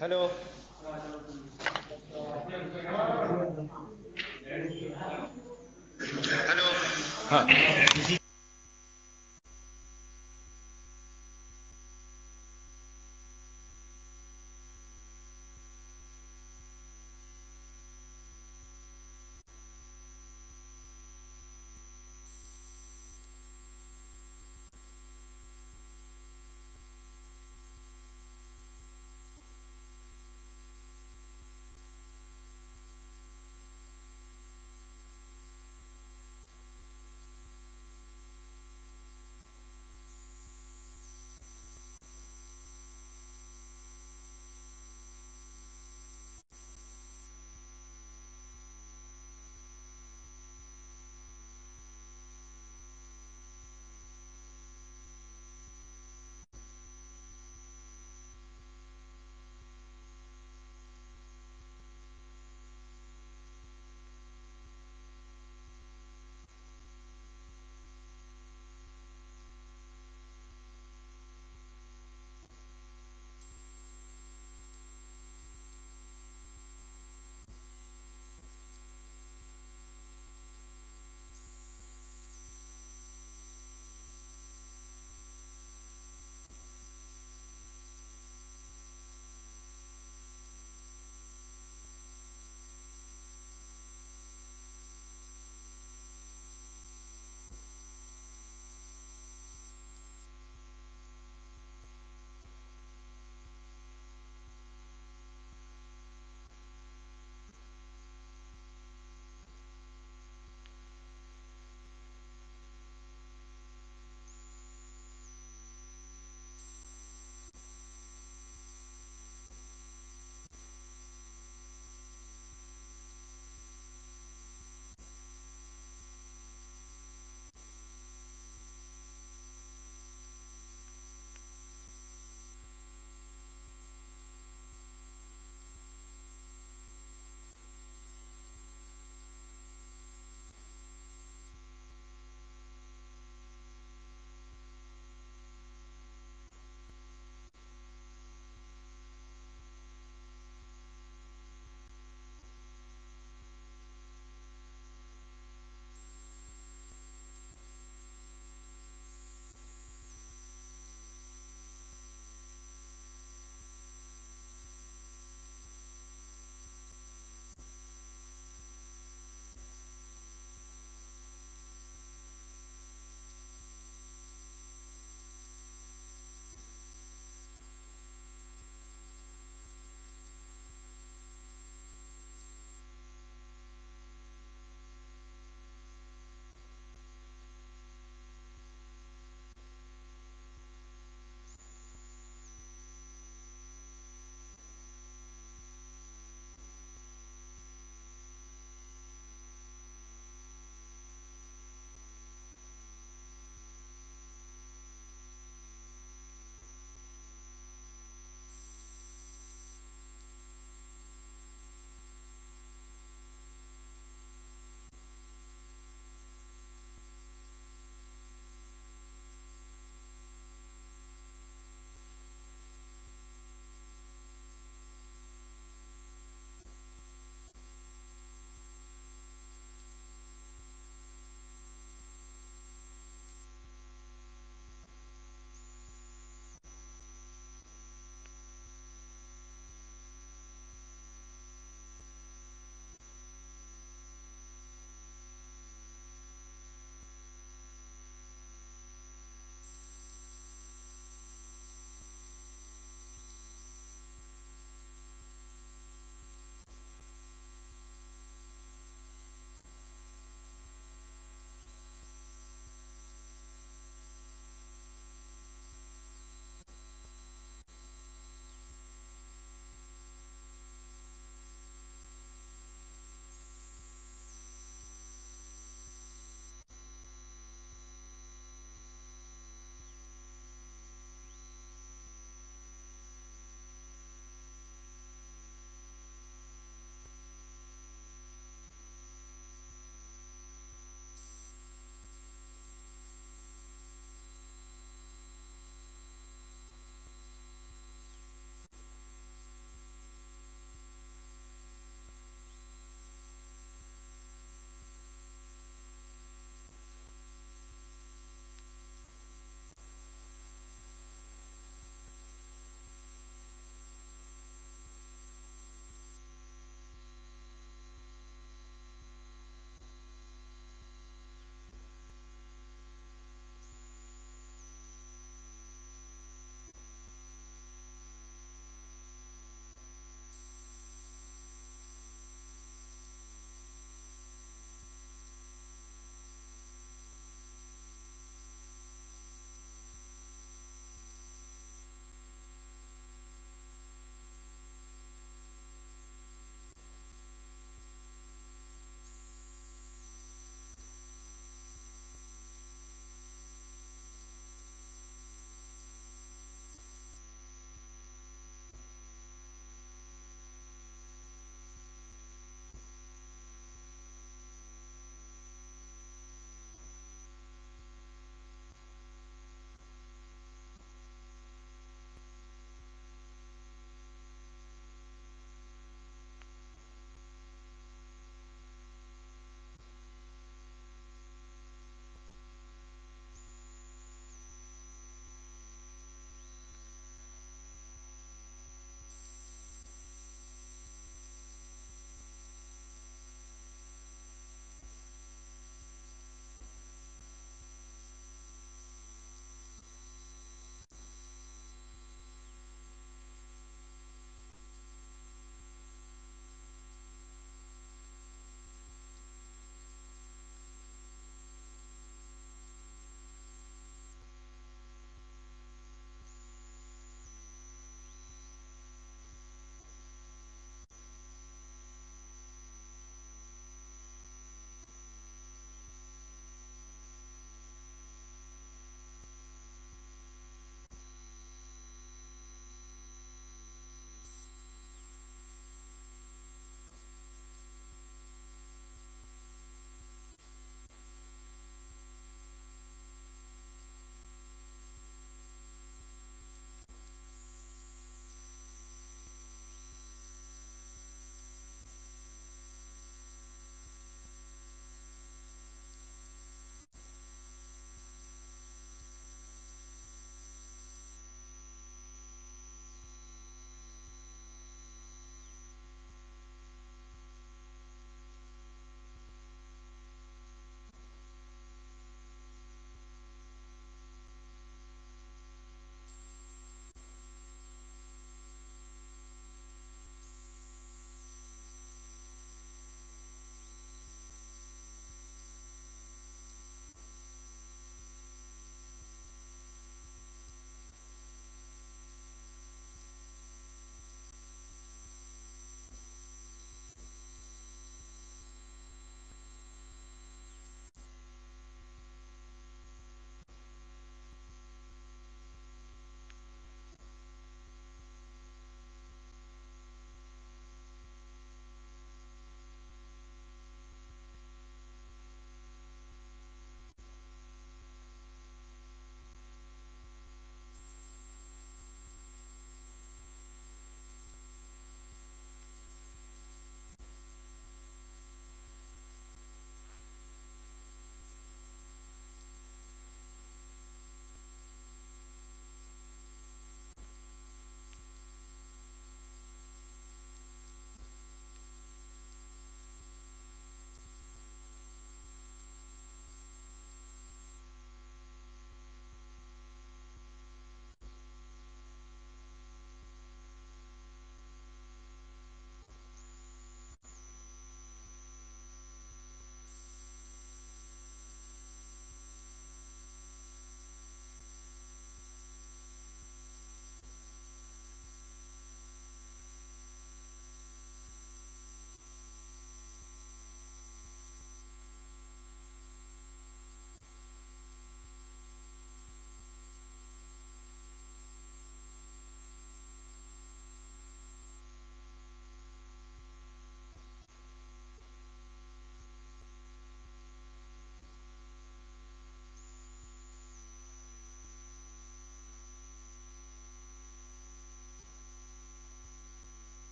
Hello. Hello. हाँ।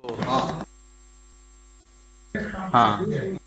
हाँ हाँ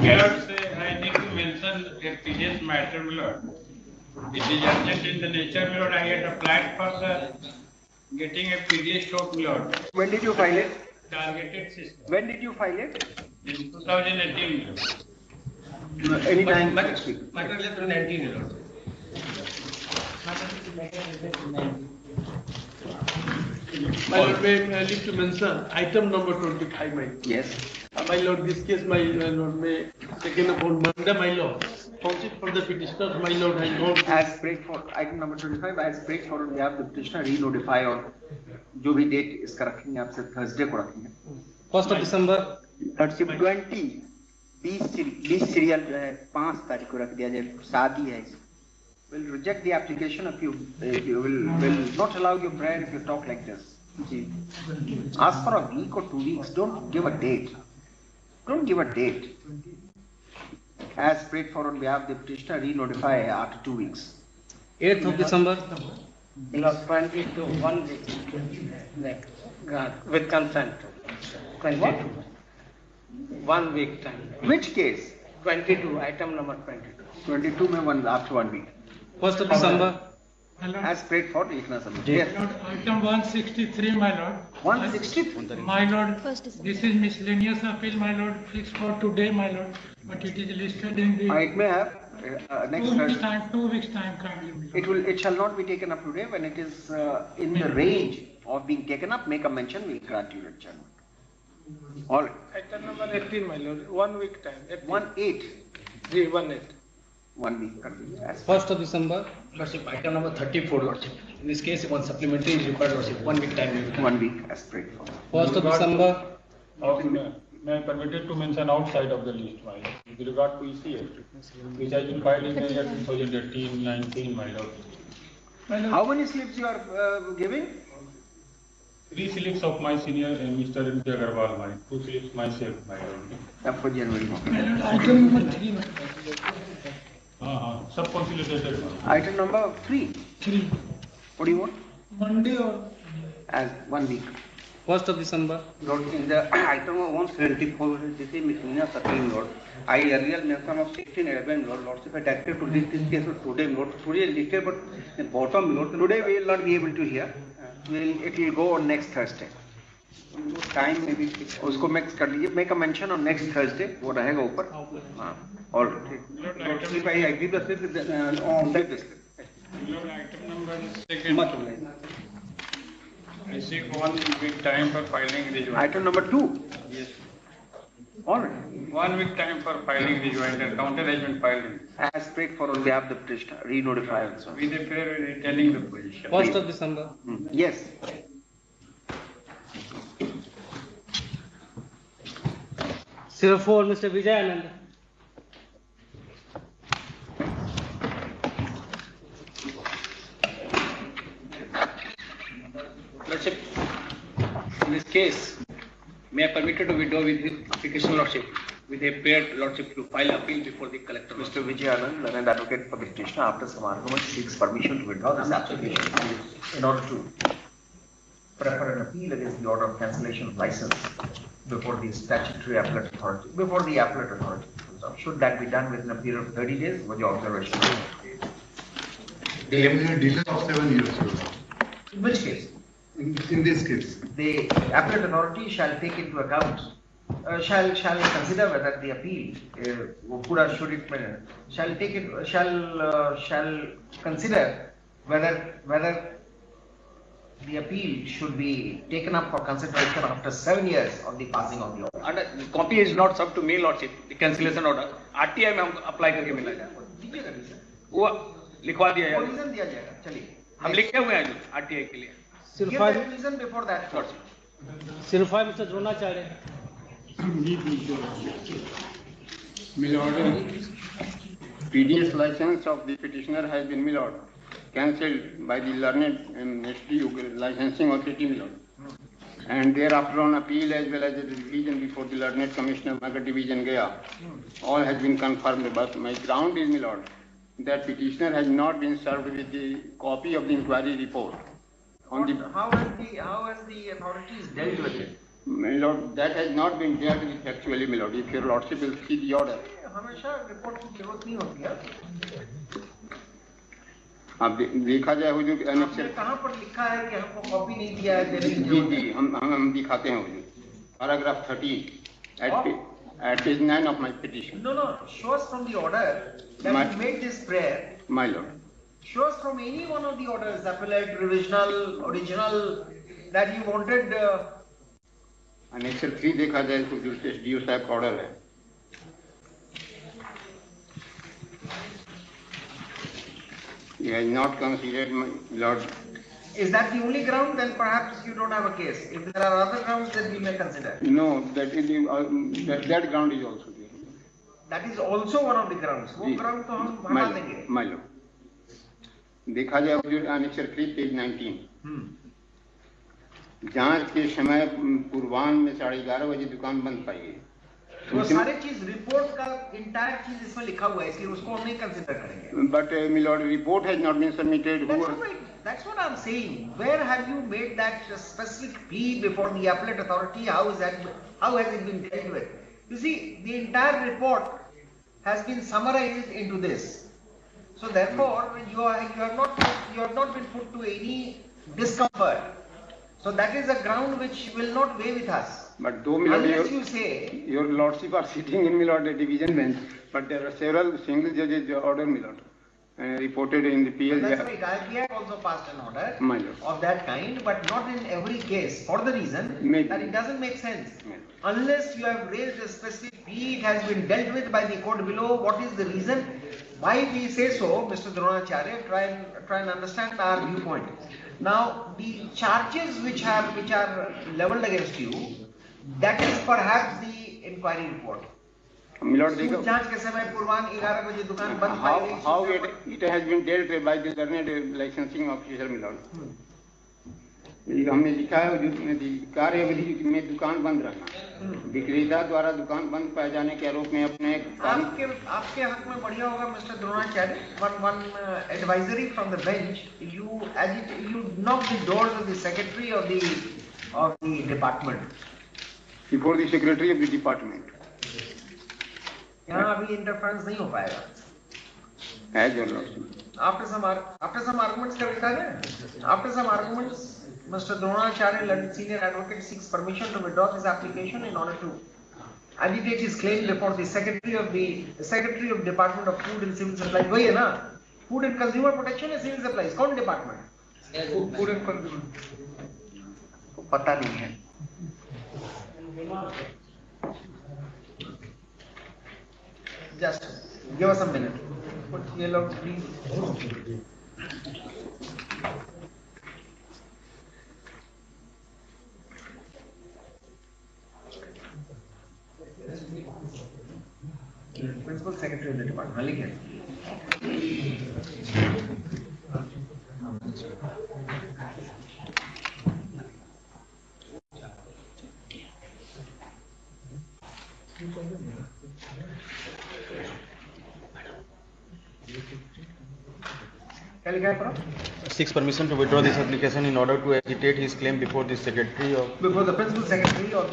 Lord, I need to mention a previous matter, Lord. It is urgent in the nature, Lord. I had applied for the getting a PD stroke, Lord. When did you file it? Targeted system. When did you file it? In 2018, Lord. Any time next week. Matter 19, Lord. My Lord, may I leave to mention item number 25, my Yes. my Lord, this case, my Lord, may taken upon Monday, my Lord. Counsel for the petitioner, my Lord, I know. As prayed for item number 25, as prayed for on behalf of the petitioner, re-notify और जो भी date इसका रखेंगे आपसे Thursday को रखेंगे 1st December 20 serial जो है 5 तारीख को रख दिया जाए शादी है will reject the application if you will not allow your prayer if you talk like this. Ask for a week or 2 weeks. Don't give a date. Don't give a date. As prayed for on behalf of the petitioner, re-notify after 2 weeks. 8th of December. 22, 1 week. With consent. 22. 1 week time. Which case? 22, item number 22. 22 में one after 1 week. 1st of December. As prayed for, लिखना समझ. Yes. Item 163, my Lord. 160. My Lord, this is miscellaneous appeal, my Lord, fixed for today, my Lord. But it is listed in the It may have next 2 weeks time kindly. It shall not be taken up today. When it is in the range of being taken up, make a mention. We'll grant you adjournment. All right. Item number 18, my lord. 1 week time. 1/8. 3/18. 1 week. Continue. 1st of December. Lordship, item number 34, Lordship. In this case, one supplementary is required, Lordship. 1 week time. 1 week as prayed for. 1st of December. May I permitted to mention outside of the list, my Lord, with regard to ECF, which has been filed in the year 2018-19, my Lord. How many slips you are giving? 3 slips of my senior Mr. M. Agarwal, my 2 slips myself, my lord. आपको जनवरी में Item number 3. हाँ, सब consolidated. item number 3 what do you want Monday or as 1 week 1st of December. Lord, in the item of 174, this is miscellaneous appeal, Lord. I earlier mentioned of 1611, Lord. Lordship had acted to this case today, Lord. Today listed, but the bottom, Lord. Today we will not be able to hear. It will go on next Thursday. Time maybe उसको mix कर लीजिए. Make a mention on next Thursday. वो रहेगा ऊपर. हाँ. और slip I agree the slip on that slip. Lord, item number second. I seek 1 week time for filing rejoinder. Item number 2. Yes. All right. 1 week time for filing rejoinder. Counter has been filed. As prayed for on behalf of the petitioner, re-notify also. With the prayer retaining the position. 1st of December. Yes. Zero 4, Mr. Vijay Anand. Lordship, in this case, may I permitted to withdraw with his application, Lordship, with a prayer, Lordship, to file appeal before the collector. Mr. Vijayanand, learned advocate for the petitioner, after some argument, seeks permission to withdraw this application in order to prefer an appeal against the order of cancellation of license before the statutory appellate authority, before the appellate authority. So should that be done within a period of 30 days? What your observation? Delay of 7 years. In which case? In this case. The appellate authority shall take into account, shall consider whether the appeal, shall consider whether the appeal should be taken up for consideration after 7 years of the passing of the order. And the copy is not sub to me, Lordship, the cancellation order. RTI में हम apply करके मिलेगा. दीजिएगा reason. वो लिखवा दिया वो जाएगा. reason दिया जाएगा. चलिए. हम लिखे हुए हैं RTI के लिए. Give Zero 5, that reason before that. Lordship. 05, Mr. Dronacharya. PDS license of the petitioner has been, my lord, cancelled by the learned licensing authority, my lord. And thereafter on appeal as well as the revision before the learned commissioner Magar division Gaya, all has been confirmed. But my ground is, my lord, that petitioner has not been served with the copy of the inquiry report. On the, How has the authorities dealt with it? my lord, that has not been dealt with actually, my lord. If your lordship will see the order. हमेशा report की जरूरत नहीं होती है. अब देखा जाए हुजूर के आपने अनेक्सर कहाँ पर लिखा है कि हमको कॉपी नहीं दिया है देने की जी जरूरत जी है? हम दिखाते हैं हुजूर. Paragraph 13 at page 9 of my petition. No, show us from the order that My- you made this prayer. My lord. Show us from any one of the orders, appellate, revisional, original, that you wanted. Annexure 3 देखा जाए तो हुजूर से SDO साहब का order है. He has not considered, my lord. Is that the only ground? Then perhaps you don't have a case. If there are other grounds, then we may consider. No, that is that ground is also there. That is also one of the grounds. वो जी. ground तो हम हटा देंगे. My lord. देखा जाए हुजूर annexure 3 page 19. जांच के समय पूर्वाह्न में 11:30 बजे दुकान बंद पाई गई. वो सारी चीज रिपोर्ट का इंटायर चीज इसमें लिखा हुआ है, इसलिए उसको हम नहीं कंसिडर करेंगे. But my lord, report has not been submitted. That's what I'm saying. Where have you made that specific plea before the appellate authority? How has it been dealt with? You see, the entire report has been summarized into this. So therefore, you have not been put to any discomfort. So that is a ground which will not weigh with us. But though, my lord, Unless you say, your lordship are sitting in, my lord, a division bench, but there are several single judges order, my lord, reported in the PL. that's right, IPI also passed an order My lord. of that kind, but not in every case, for the reason Maybe. that it doesn't make sense. Maybe. Unless you have raised a specific plea, it has been dealt with by the court below. What is the reason? Why we say so, Mr. Dronacharya, try and understand our viewpoint. Now, the charges which are leveled against you, that is perhaps the inquiry report. My lord, सूद जांच के समय पूर्वाह्न 11 बजे दुकान बंद पाई गई. how it has been dealt with by the learned licensing officer, my lord. हमने लिखा है कार्य अवधि में दुकान बंद रखना, विक्रेता द्वारा दुकान बंद पाए जाने के आरोप में अपने आपके हक में बढ़िया होगा mister Dronacharya, one advisory from the bench, you knock the doors of the secretary of the department. Before the secretary of the department. यहाँ अभी इंटरफेरेंस नहीं हो पाएगा. As your lordship. After some arguments का लिखा गया. After some arguments, Mr. Dronacharya, senior advocate, seeks permission to withdraw this application in order to agitate his claim before the secretary of Department of Food and Civil Supplies. वही है ना? Food and Consumer Protection है Civil Supplies. कौन department? Food and Consumer. को पता नहीं है. Just give us a minute. Put yellow, please. Principal Secretary of the Department. लिखे. Seeks permission to withdraw this application in order to agitate his claim before the secretary of the principal secretary of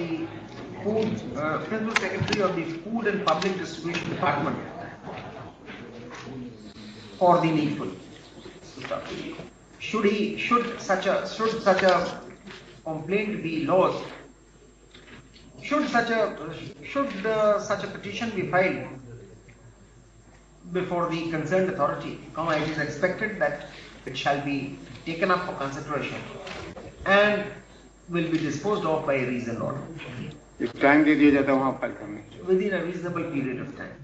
the Food and Public Distribution Department for the needful. Should such a complaint be lodged? Should such a petition be filed before the concerned authority, it is expected that it shall be taken up for consideration and will be disposed of by a reasoned order. Time दे दिया जाता है वहाँ file करने. Within a reasonable period of time.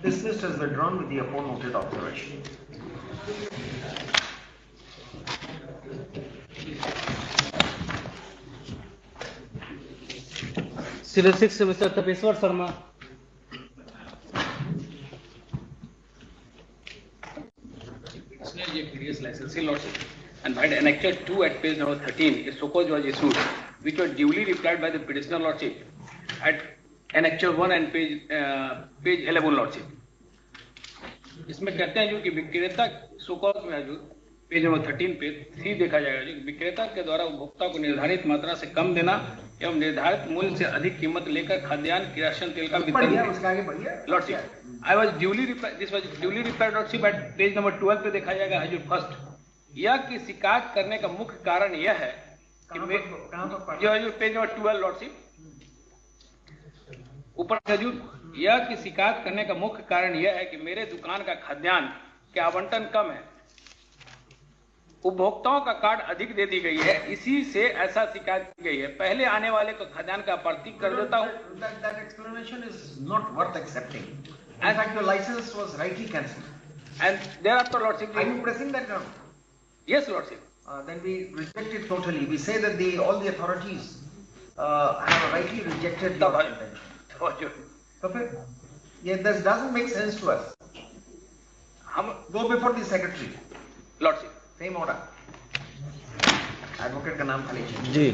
Dismissed as withdrawn with the aforementioned observation. Serial 6, Mr. Tapeswar Sharma. PDS licensing lordship, and by Annexure 2 at page number 13, a so-called was issued, which was duly replied by the petitioner lordship at Annexure 1 and page 11 lordship. इसमें कहते हैं जो कि विक्रेता so-called में जो page number 13 पे 3 देखा जाएगा जो विक्रेता के द्वारा उपभोक्ता को निर्धारित मात्रा से कम देना एवं निर्धारित मूल्य से अधिक कीमत लेकर खाद्यान्न किरासन तेल का वितरण. Lordship, I was duly replied. This was duly replied lordship at page number 12 पे देखा जाएगा हजूर फर्स्ट. यह कि शिकायत करने का मुख्य कारण यह है कि जो हजूर पेज नंबर 12 लॉर्डशिप ऊपर हजूर, यह कि शिकायत करने का मुख्य कारण यह है कि मेरे दुकान का खाद्यान्न के आवंटन कम है, उपभोक्ताओं का कार्ड अधिक दे दी गई है, इसी से ऐसा शिकायत की गई है. पहले आने वाले को खाद्यान्न का आपूर्ति कर देता हूं. That explanation is not worth accepting. In fact, your license was rightly cancelled. And thereafter, lordship, are you pressing that ground? Yes, lordship. Then we reject it totally. We say that all the authorities have rightly rejected the contention. Yeah, this doesn't make sense to us. Go before the secretary. Lordship. Same order. Advocate का नाम खाली चाहिए. जी.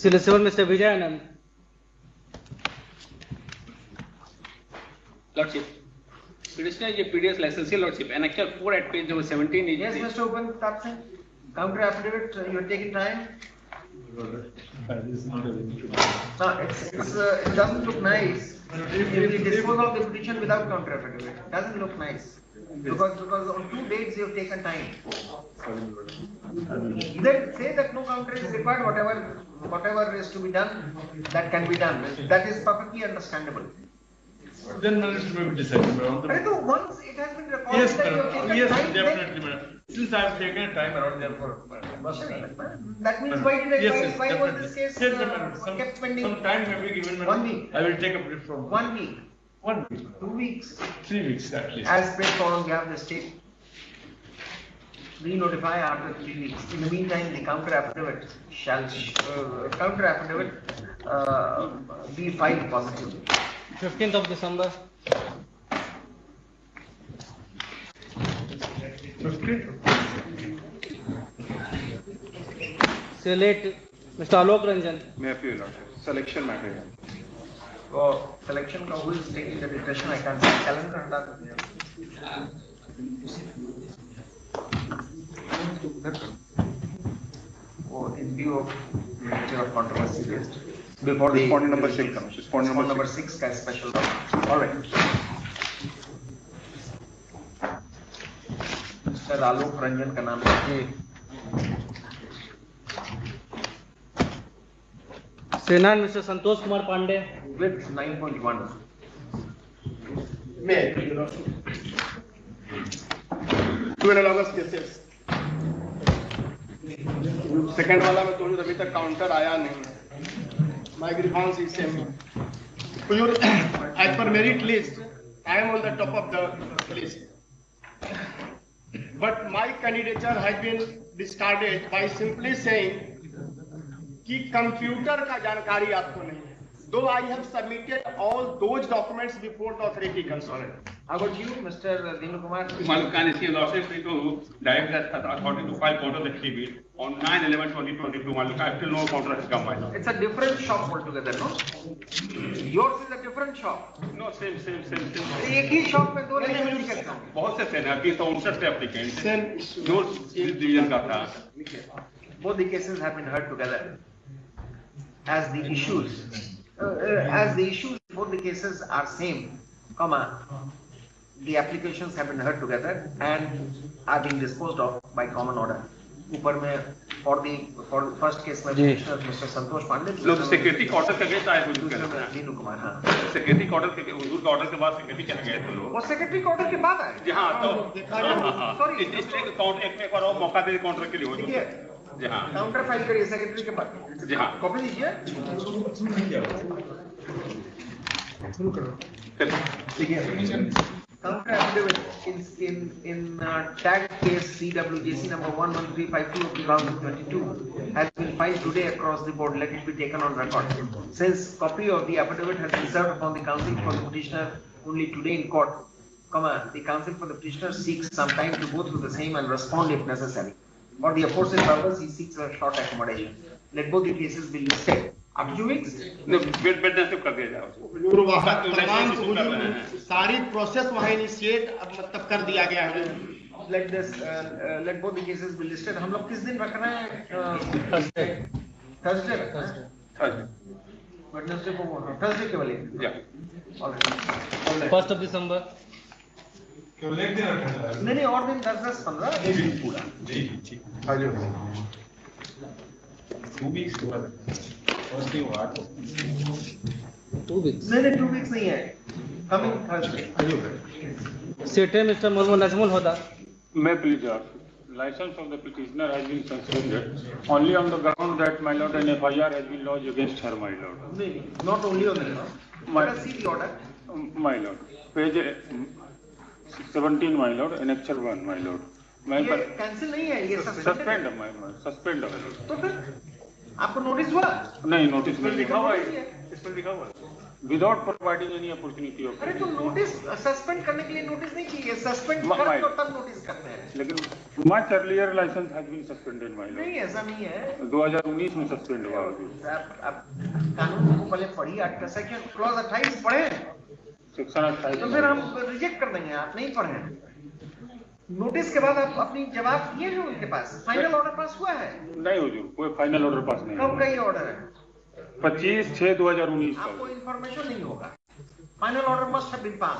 Serial 7, Mr. Vijayanand. Lordship, petitioner is a PDS licensee, lordship. Annexure 4 at page number 17 is. Yes, Mr. Upan Pratap Singh. Counter affidavit. You are taking time. It doesn't look nice. If we dispose of the petition without counter affidavit, it doesn't look nice. Because on 2 dates you have taken time. Then say that no counter is required. Whatever is to be done, that can be done. That is perfectly understandable. Then management may be decided. Once it has been recorded that you have taken time, definitely, madam. Since I have taken time around there for that means why did why was this case kept pending? Some time may be given. 1 week. I will take a brief from 1 week. 1 week. 2 weeks. 3 weeks at least. As paid for on behalf of the state. Re-notify after 3 weeks. In the meantime, the counter affidavit shall be filed positively. 15th of December. Select Mr. Alok Ranjan. May I appeal, Your Lordship? Selection matter. So selection का who is taking the detention? I can't see calendar हटा दो Oh, in view of nature of controversy raised before the Respondent number 6. Respondent number 6 का special document. All right. Mr. Alok Ranjan का नाम है. Senan Mr. Santosh Kumar Pandey. With 9.1. May I appeal, Your Lordship? Two analogous cases. Second वाला में तो अभी तक counter आया नहीं. My grievance is same. As per merit list, I am on the top of the list. But my candidature has been discarded by simply saying कि computer का जानकारी आपको नहीं है. Though I have submitted all those documents before the authority concerned. How about you, Mr. Dinu Kumar? Can I see your lordship to direct the authority to file counter exhibit on 9/11/2022? I still no counter has come by now. It's a different shop altogether, no? Yours is a different shop. No, same. एक ही shop में दो नहीं कैसे? बहुत से थे ना, अभी तो 59 एप्लीकेंट जो डिवीजन का था. Both the cases have been heard together as the issues. Both the cases are same, the applications have been heard together and are being disposed of by common order. ऊपर में for the first case में Mr. Santosh Pandey. लोग security order के गए थे हुजूर के. दीनू कुमार हाँ. Security order के हुजूर का ऑर्डर के बाद सिक्योरिटी क्या गए थे लोग. वो सिक्योरिटी ऑर्डर के बाद आए. जी हाँ तो सॉरी इसलिए काउंटर एक बार और मौका दे काउंटर के लिए हो जाए. जी हाँ काउंटर फाइल करिए सेक्रेटरी के पास. जी हाँ कॉपी दीजिए. Counter affidavit in tag case CWJC number 11352 of 2022 has been filed today across the board. Let it be taken on record. Since copy of the affidavit has been served upon the counsel for the petitioner only today in court, the counsel for the petitioner seeks some time to go through the same and respond if necessary. For the aforesaid purpose, he seeks a short accommodation. Let both the cases be listed. Up to 2 weeks? No, वेटनेस कर दिया जाए. तमाम सारी process वहाँ initiate मतलब कर दिया गया है. Let both the cases be listed. हम लोग किस दिन रख रहे हैं? Thursday. Wednesday को Thursday के वाले. Yeah. All right. 1st of December. नहीं और दिन 10-15 एक दिन पूरा. जी. 2 weeks के बाद. 2 weeks. नहीं 2 weeks नहीं है. Coming Thursday. Seated Mr. Mohammad Najmul Hoda. May please, license of the petitioner has been suspended only on the ground that my lord an FIR has been lodged against her, my lord. नहीं, not only on the ground. Let us see the order. My lord, page 17, my lord, annexure 1, my lord. ये cancel नहीं है, ये suspend है, suspend है. तो फिर आपको नोटिस हुआ? नहीं, नोटिस नहीं लिखा हुआ है. इसमें लिखा हुआ है. Without providing any opportunity of. अरे तो नोटिस सस्पेंड करने के लिए नोटिस नहीं चाहिए, सस्पेंड कर दो तब नोटिस करते हैं. लेकिन much earlier license has been suspended, my lord. नहीं ऐसा नहीं है. 2019 में सस्पेंड हुआ. आप कानून को पहले पढ़िए, आज का सेक्शन क्लॉज 28 पढ़े. सेक्शन 28. तो फिर हम रिजेक्ट कर देंगे. आप नहीं पढ़े. नोटिस के बाद आप अपनी जवाब दिए हैं उनके पास. फाइनल ऑर्डर पास हुआ है? नहीं हुजूर, कोई फाइनल ऑर्डर पास नहीं. कब का ये ऑर्डर है? 25/6/2019 आपको इंफॉर्मेशन नहीं होगा. Final order must have been pass.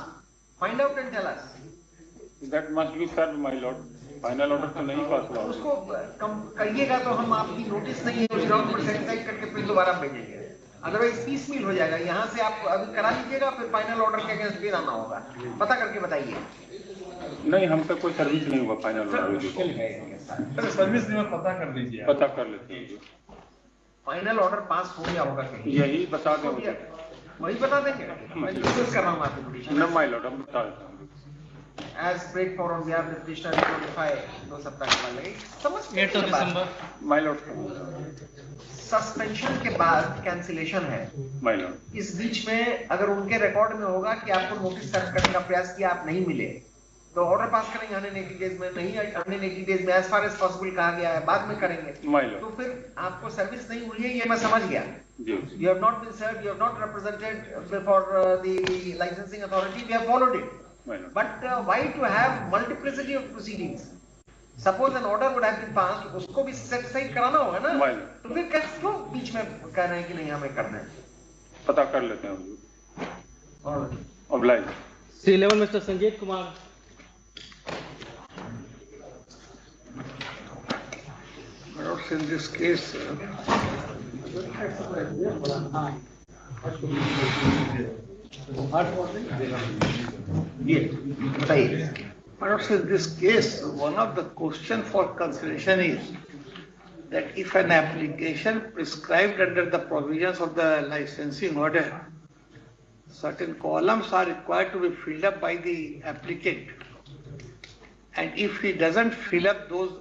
Find out and tell us. That must be serve, my lord. Final order तो नहीं पास हुआ. उसको कम करिएगा तो हम आपकी नोटिस नहीं है उस ग्राउंड पर सेटिस्फाई करके फिर दोबारा भेजेंगे. अदरवाइज पीसमील हो जाएगा. यहाँ से आप अभी करा लीजिएगा, फिर फाइनल ऑर्डर के अगेंस्ट फिर आना होगा. पता करके बताइए. नहीं, हम पे कोई सर्विस नहीं हुआ फाइनल ऑर्डर. सर्विस नहीं, पता कर लीजिए. पता कर लेते हैं. फाइनल ऑर्डर पास हो गया होगा कहीं. यही बता दें. वही बता देंगे. मैं डिस्कस कर रहा हूँ आपकी पिटीशन. न माय लॉर्ड, हम बता देते हैं. As prayed for on behalf of the petitioner to notify 2 सप्ताह के बाद लगेगी. समझ 8th of December. My Lord. Suspension के बाद कैंसिलेशन है, My lord. इस बीच में अगर उनके रिकॉर्ड में होगा कि आपको नोटिस सर्व करने का प्रयास किया, आप नहीं मिले, तो ऑर्डर पास करेंगे 180 डेज में, नहीं 180 डेज में एज फार एज पॉसिबल कहा गया है, बाद में करेंगे। My lord. तो फिर आपको सर्विस नहीं मिली है, ये मैं समझ गया। Yes. You have not been served, you have not represented before the licensing authority, we have followed it. My lord. But why to have multiplicity of proceedings? Suppose an order would have been passed, उसको भी सही कराना होगा ना? My lord. तो फिर कैसे क्यों बीच में कह रहे हैं कि नहीं हमें करना है? पता कर लेते हैं हुजूर। और Oblige. C11 Mr. Sanjit Kumar. In this case, in this case, one of the question for consideration is that if an application prescribed under the provisions of the licensing order, certain columns are required to be filled up by the applicant, and if he doesn't fill up those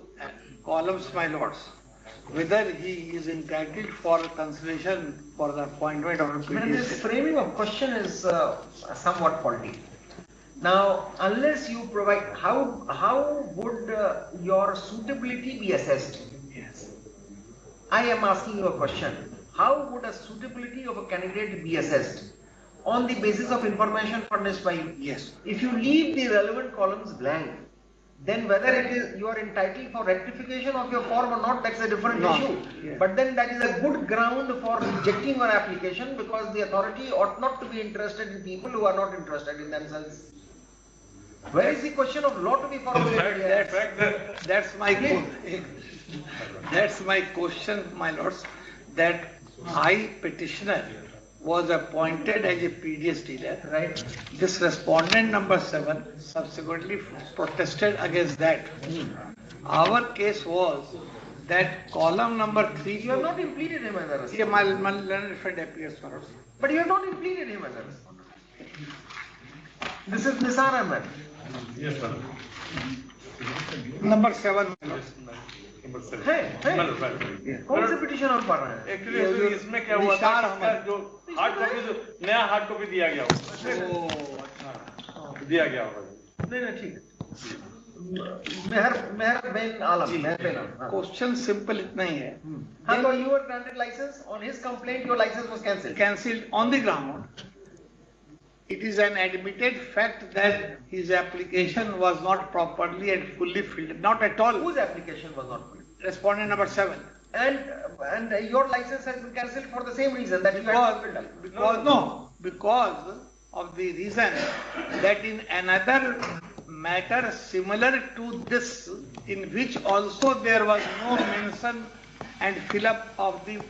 columns, my lords, whether he is entitled for consideration for the appointment of a this PDS. framing of question is somewhat faulty. Now, unless you provide, how would your suitability be assessed? Yes. I am asking you a question. How would a suitability of a candidate be assessed? On the basis of information furnished by you? Yes. If you leave the relevant columns blank, then whether it is you are entitled for rectification of your form or not, that's a different issue. Yeah. But then that is a good ground for rejecting your application, because the authority ought not to be interested in people who are not interested in themselves. Where is the question of law to be formulated here? That's my question, my lords, that I, petitioner, was appointed as a PDS dealer. Right. This respondent number 7 subsequently protested against that. Our case was that column number 3. You have not implemented him as a respondent. Yeah, my learned friend appears for us. But you have not implemented him as a respondent. This is Nisar Ahmed. Yes, sir. Number 7. Number 7. है कौन से petition आप पढ़ रहे हैं? Actually इसमें क्या हुआ था, इसका जो हार्ड कॉपी, जो नया हार्ड कॉपी दिया गया होगा, दिया गया होगा। नहीं ठीक है। मेहर बेन आलम। क्वेश्चन सिंपल इतना ही है। हाँ, तो you were granted license, on his complaint your license was cancelled. Cancelled on the ground. It is an admitted fact that his application was not properly and fully filled. Not at all. Whose application was not filled? Respondent number 7. And your license has been cancelled for the same reason, that you had not filled up. Because of the reason that in another matter similar to this, in which also there was no mention and fill up of the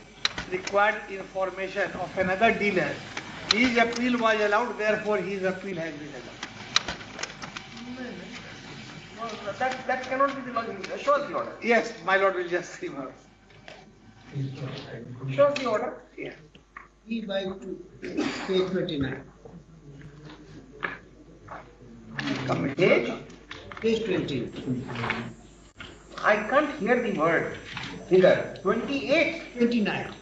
required information of another dealer, his appeal was allowed, therefore his appeal has been allowed. That cannot be the logic. Show us the order. Yes, my lord will just see her. Show us the order. Yeah. E by 2, page 29. Page 20. I can't hear the word. Figure 28. 29.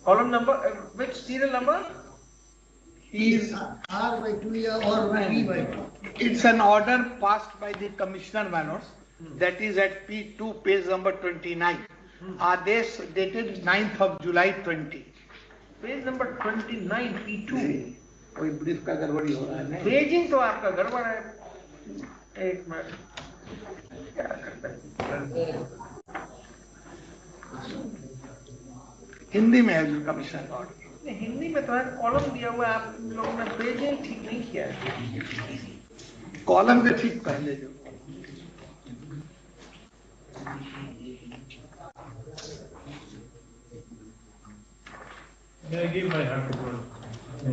Column number, which serial number? Is R by 2 or P by 2? It's an order passed by the commissioner, my lords. That is at P2, page number 29. Adesh dated 9th of July 20. Page number 29, P2. कोई brief का गड़बड़ी हो रहा है नहीं? Paging तो आपका गड़बड़ है। एक मिनट, क्या करता है? हिंदी में है कमिश्नर का ऑर्डर। हिंदी में तो है, कॉलम दिया हुआ है, आप लोगों ने पेजिंग ठीक नहीं किया है। कॉलम के ठीक पहले जो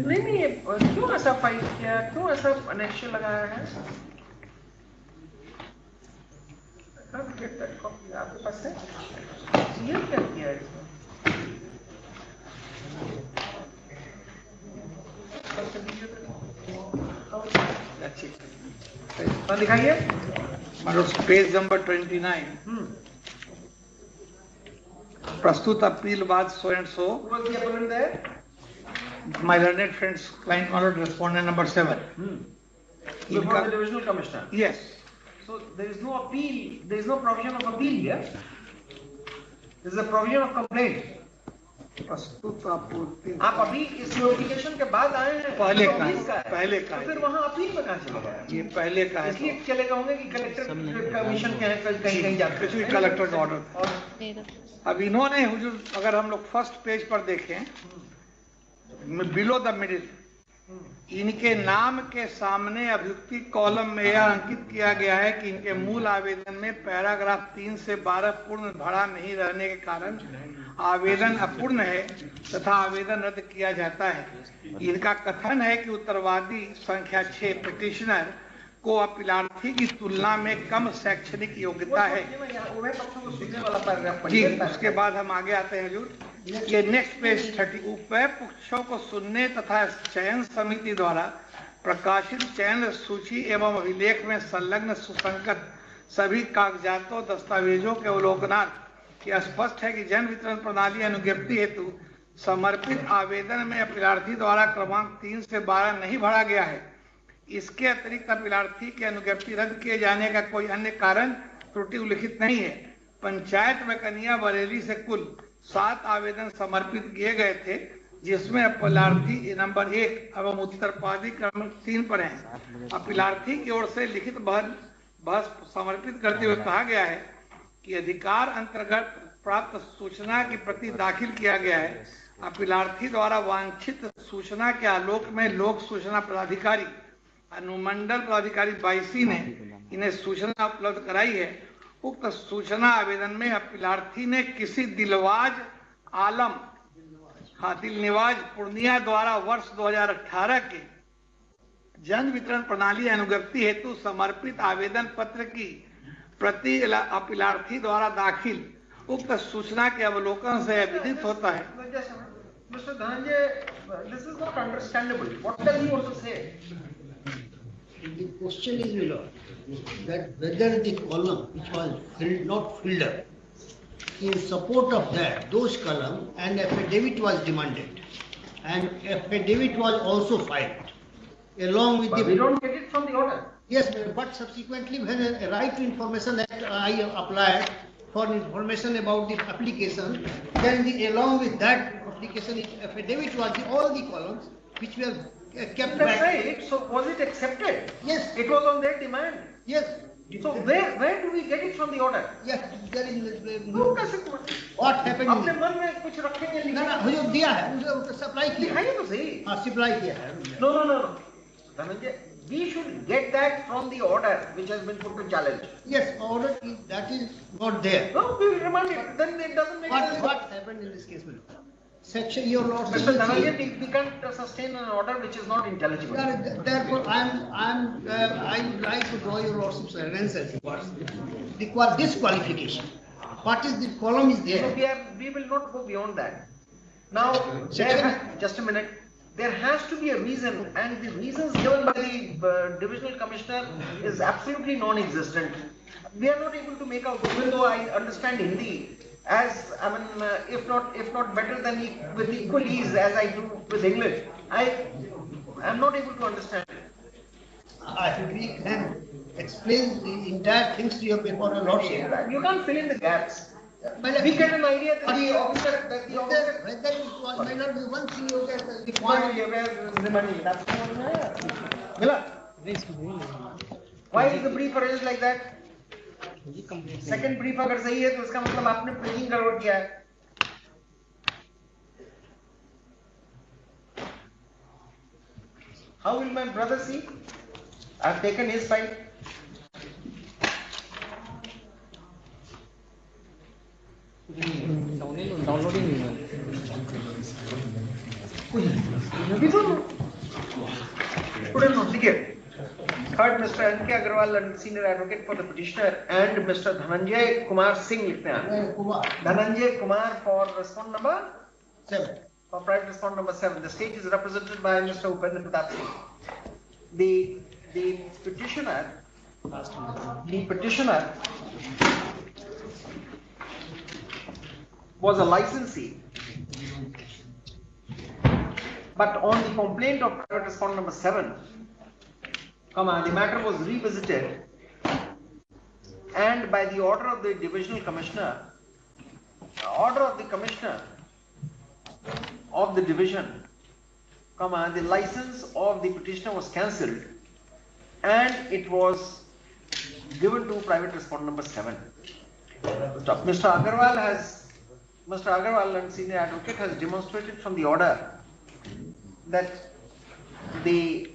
नहीं, क्यों ऐसा फाइल किया, क्यों ऐसा अनेक्शन लगाया है? आपके पास है? ये क्या किया है इसमें? अच्छी दिखाइए पेज नंबर 29 प्रस्तुत अपील बाद so and so my learned friends client honored respondent number 7 Before the divisional commissioner. Yes. So there is no appeal, there is no provision of appeal here. There is a provision of complaint. प्रस्तुत आपूर्ति आप अभी इस notification के बाद आए हैं पहले का तो फिर वहाँ अपील में कहाँ चले गए? ये पहले का है इसलिए चले गए होंगे कि कलेक्टर कमीशन के हैं कहीं कहीं जाते कुछ भी कलेक्टर ऑर्डर अब इन्होंने हुजूर अगर हम लोग फर्स्ट पेज पर देखें बिलो द मिडिल इनके नाम के सामने अभियुक्ति कॉलम में यह अंकित किया गया है कि इनके मूल आवेदन में पैराग्राफ 3 से 12 पूर्ण भरा नहीं रहने के कारण आवेदन अपूर्ण है तथा आवेदन रद्द किया जाता है। इनका कथन है कि उत्तरवादी संख्या 6 पिटिशनर को अपीलार्थी की तुलना में कम शैक्षणिक योग्यता है। जी उसके बाद हम आगे आते हैं हजूर ये नेक्स्ट पेज 30 उपाय पक्षों को सुनने तथा चयन समिति द्वारा प्रकाशित चयन सूची एवं अभिलेख में संलग्न सुसंगत सभी कागजातों दस्तावेजों के अवलोकनार्थ यह स्पष्ट है कि जन वितरण प्रणाली अनुज्ञप्ति हेतु समर्पित आवेदन में अपीलार्थी द्वारा क्रमांक 3 से 12 नहीं भरा गया है। इसके अतिरिक्त अपीलार्थी की अनुज्ञप्ति रद्द किए जाने का कोई अन्य कारण त्रुटि उल्लिखित नहीं है। पंचायत में कनिया बरेली से कुल 7 आवेदन समर्पित किए गए थे जिसमें अपीलार्थी नंबर 1 एवं उत्तरपादी क्रमांक 3 पर हैं। अपीलार्थी की ओर से लिखित बहस समर्पित करते हुए कहा गया है कि अधिकार अंतर्गत प्राप्त सूचना की प्रति दाखिल किया गया है। अपीलार्थी द्वारा वांछित सूचना के आलोक में लोक सूचना पदाधिकारी अनुमंडल पदाधिकारी 22 ने इन्हें सूचना उपलब्ध कराई है। उक्त सूचना आवेदन में अपीलार्थी ने किसी दिलवाज आलम दिलनिवाज पूर्णिया द्वारा वर्ष 2018 के जन वितरण प्रणाली अनुज्ञप्ति हेतु समर्पित आवेदन पत्र की प्रति अपीलार्थी द्वारा दाखिल उक्त सूचना के अवलोकन से विदित होता है। Mr. Dhananjay, this is not understandable. What does he want to say? The question is, my lord, that whether the column which was not filled up, in support of that, those column and affidavit was demanded, and affidavit was also filed, along with but we don't get it from the order. Yes, but subsequently when a right to information that I applied for information about the application, then along with that application affidavit was all the columns which were kept That's back. right. So was it accepted? Yes. It was on their demand. Yes. So where do we get it from the order? Yes, there is. What happened? अपने मन में कुछ रखेंगे लिखेंगे? ना हुजूर दिया है, उसे सप्लाई किया दिखाइए तो सही। हाँ सप्लाई किया है। No. Dhananjay, we should get that from the order which has been put to challenge. Yes, order that is not there. No, we will remand it. Then it doesn't make sense. What happened in this case, section your lordship. Mr. Dhananjay, we can't sustain an order which is not intelligible. Therefore, I would like to draw your lordship's attention towards the disqualification. What is the column is there? So we will not go beyond that. Now, just a minute. There has to be a reason, and the reasons given by the divisional commissioner is absolutely non-existent. We are not able to make out, even though I understand Hindi, as I mean, if not better than with equal ease as I do with English, I am not able to understand. We can explain the entire things to you before your lordship. You can't fill in the gaps. We get an idea that the officer, whether it was may not be one thing you get the point. That's Miller, why is the brief arranged like that? Second brief अगर सही है तो इसका मतलब आपने printing गड़बड़ किया है. How will my brother see? I have taken his side. Downloading. Third, Mr. N.K. Agarwal, Senior Advocate for the Petitioner, and Mr. Dhananjay Kumar Singh लिखते हैं. Dhananjay Kumar for respondent number 7. For private respondent number 7. The state is represented by Mr. Upendra Pratap Singh. The the petitioner was a licensee, but on the complaint of private respondent number 7, the matter was revisited, and by the order of the divisional commissioner, of the division, the license of the petitioner was cancelled and it was given to private respondent number 7. Mr. Agarwal and senior advocate has demonstrated from the order that the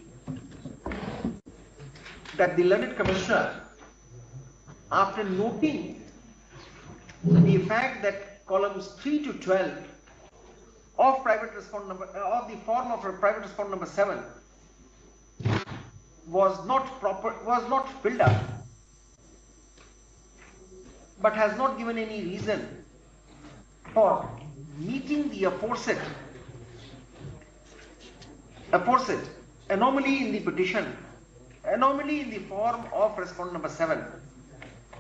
learned commissioner, after noting the fact that columns 3 to 12 of private respondent number of the form of private respondent number 7 was not filled up, but has not given any reason for meeting the aforesaid anomaly in the petition, anomaly in the form of respondent number 7,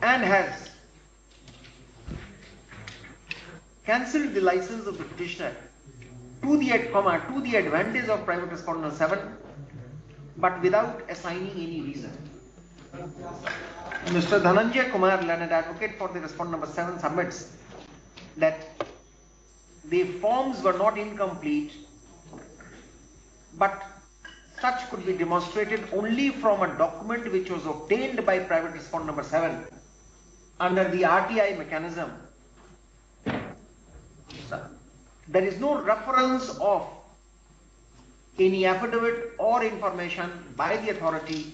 and has cancelled the license of the petitioner to the advantage of private respondent number 7, but without assigning any reason. Mr. Dhananjay Kumar, learned advocate for the respondent number 7, submits that the forms were not incomplete, but such could be demonstrated only from a document which was obtained by private respondent number 7 under the RTI mechanism. There is no reference of any affidavit or information by the authority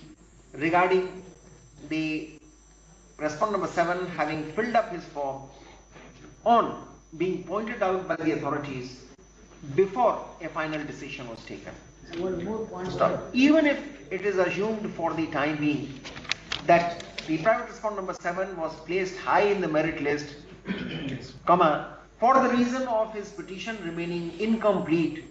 regarding the respondent number 7 having filled up his form on being pointed out by the authorities before a final decision was taken. Even if it is assumed for the time being that the private respondent number 7 was placed high in the merit list, for the reason of his petition remaining incomplete,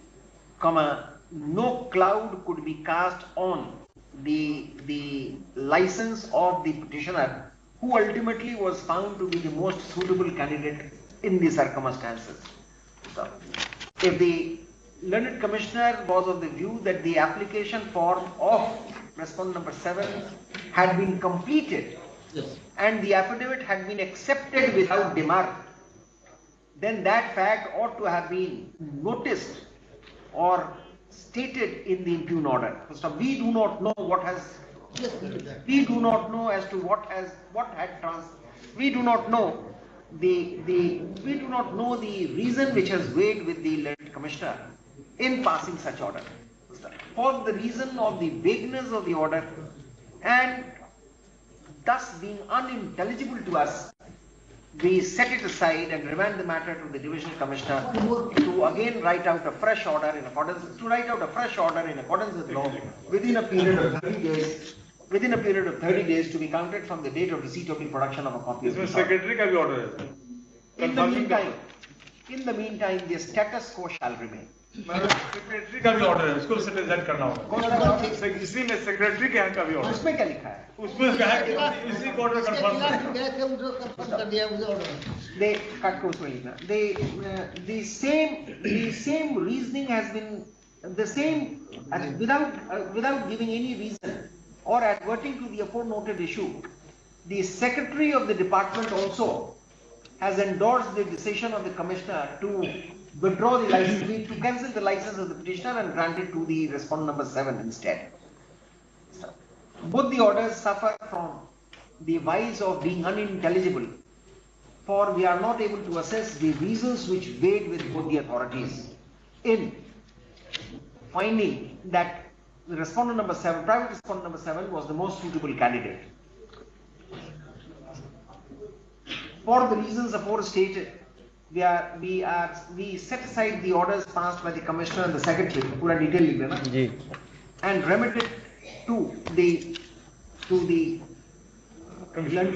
no cloud could be cast on the license of the petitioner, who ultimately was found to be the most suitable candidate in the circumstances. So, if the learned commissioner was of the view that the application form of respondent number 7 had been completed, yes, and the affidavit had been accepted without demur, then that fact ought to have been noticed or stated in the impugn order. First of all, we do not know what has, we do not know as to we do not know the reason which has weighed with the learned commissioner in passing such order. For the reason of the vagueness of the order and thus being unintelligible to us, we set it aside and remand the matter to the divisional commissioner to again write out a fresh order in accordance with law within a period of 30 days. Within a period of 30 days to be counted from the date of receipt of the production of a copy of the secretary का भी order है. In the meantime, the status quo shall remain. Secretary का भी order है, उसको represent करना होगा. इसी में सेक्रेटरी के यहाँ का भी ऑर्डर. उसमें क्या लिखा है? उसमें क्या है कि इसी को ऑर्डर कंफर्म कर दिया मुझे ऑर्डर. They cut को उसमें लिखना. The same reasoning has been the same without giving any reason or adverting to the aforenoted issue. The secretary of the department also has endorsed the decision of the commissioner to withdraw the license, to cancel the license of the petitioner and grant it to the respondent number 7 instead. Both the orders suffer from the vice of being unintelligible, for we are not able to assess the reasons which weighed with both the authorities in finding that the respondent number 7, private respondent number 7 was the most suitable candidate. For the reasons aforestated, we set aside the orders passed by the commissioner and the secretary, पूरा detail लिख देना, and remitted to the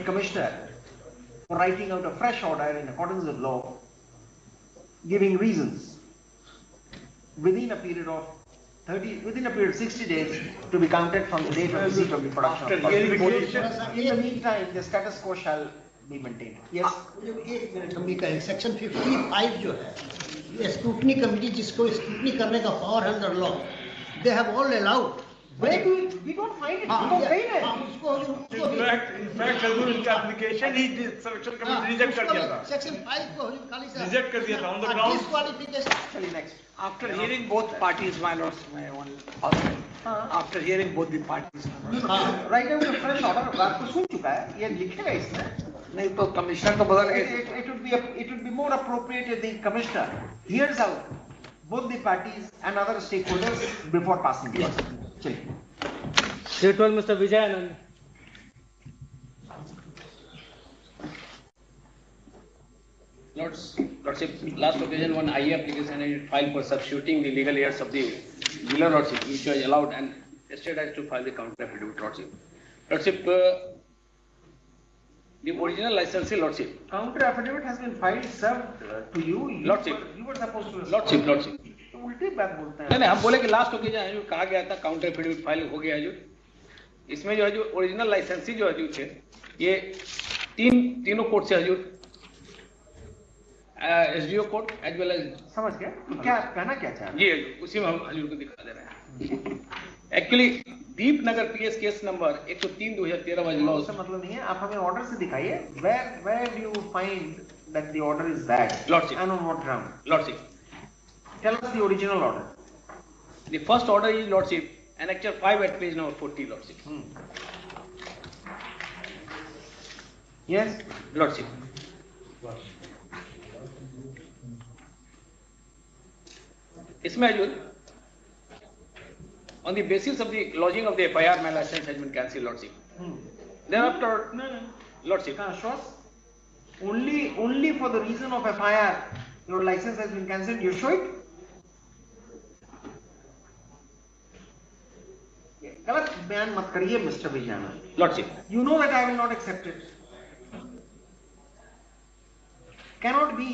commissioner for writing out a fresh order in accordance with law, giving reasons within a period of within a period of 60 days to be counted from the date of receipt of the production. After hearing both- In the meantime, the status quo shall be maintained. Yes. एक minute हम भी करें section 55 जो है ये scrutiny committee जिसको scrutiny करने का पावर है under law they have all allowed We don't find it. We don't find it. In fact, Hazur, in the application, he selection committee reject कर दिया था. सेक्शन 5 को खाली से Reject कर दिया था on the ground. Disqualification Actually, next. After hearing both parties, my lords, may I one after hearing both the parties. Right now, the fresh order आपको सुन चुका है. ये लिखेगा इसमें. नहीं तो कमिश्नर को बदल के It would be more appropriate if the commissioner hears out both the parties and other stakeholders before passing the order. चलिए. State 12, Mr. Vijay Anand. Lordship, last occasion one IE application is filed for substituting the legal heirs of the Miller Lordship, which was allowed, and state has to file the counter affidavit, Lordship. Lordship, the original licensee, Lordship. Counter affidavit has been filed, served to you. Lordship. You were supposed to. Lordship. तो उल्टी बात बोलते हैं. नहीं हम बोले कि last occasion है जो कहा गया था काउंटर एफिडेविट फाइल हो गया है जो इसमें जो है जो ओरिजिनल लाइसेंसी जो है जो थे ये तीनों कोर्ट से हजूर SDO court as well as समझ गया तो क्या कहना क्या चाह रहे जी उसी में हम हजूर को दिखा दे रहे हैं. Actually Deepnagar PS case number 103/2013 was law. उसका मतलब नहीं है आप हमें ऑर्डर से दिखाइए where do you find that the order is bad Lordship. and on what ground. Lordship, Tell us the original order. the first order is Lordship, Annexure 5 at page number 40, Lordship. Yes. Lordship. इसमें हजूर on the basis of the lodging of the FIR, my license has been cancelled, Lordship. Thereafter, Lordship. Only for the reason of FIR, your license has been cancelled. You show it. गलत बयान मत करिए, Mr. Vijayana. Lordship. You know that I will not accept it. Cannot be.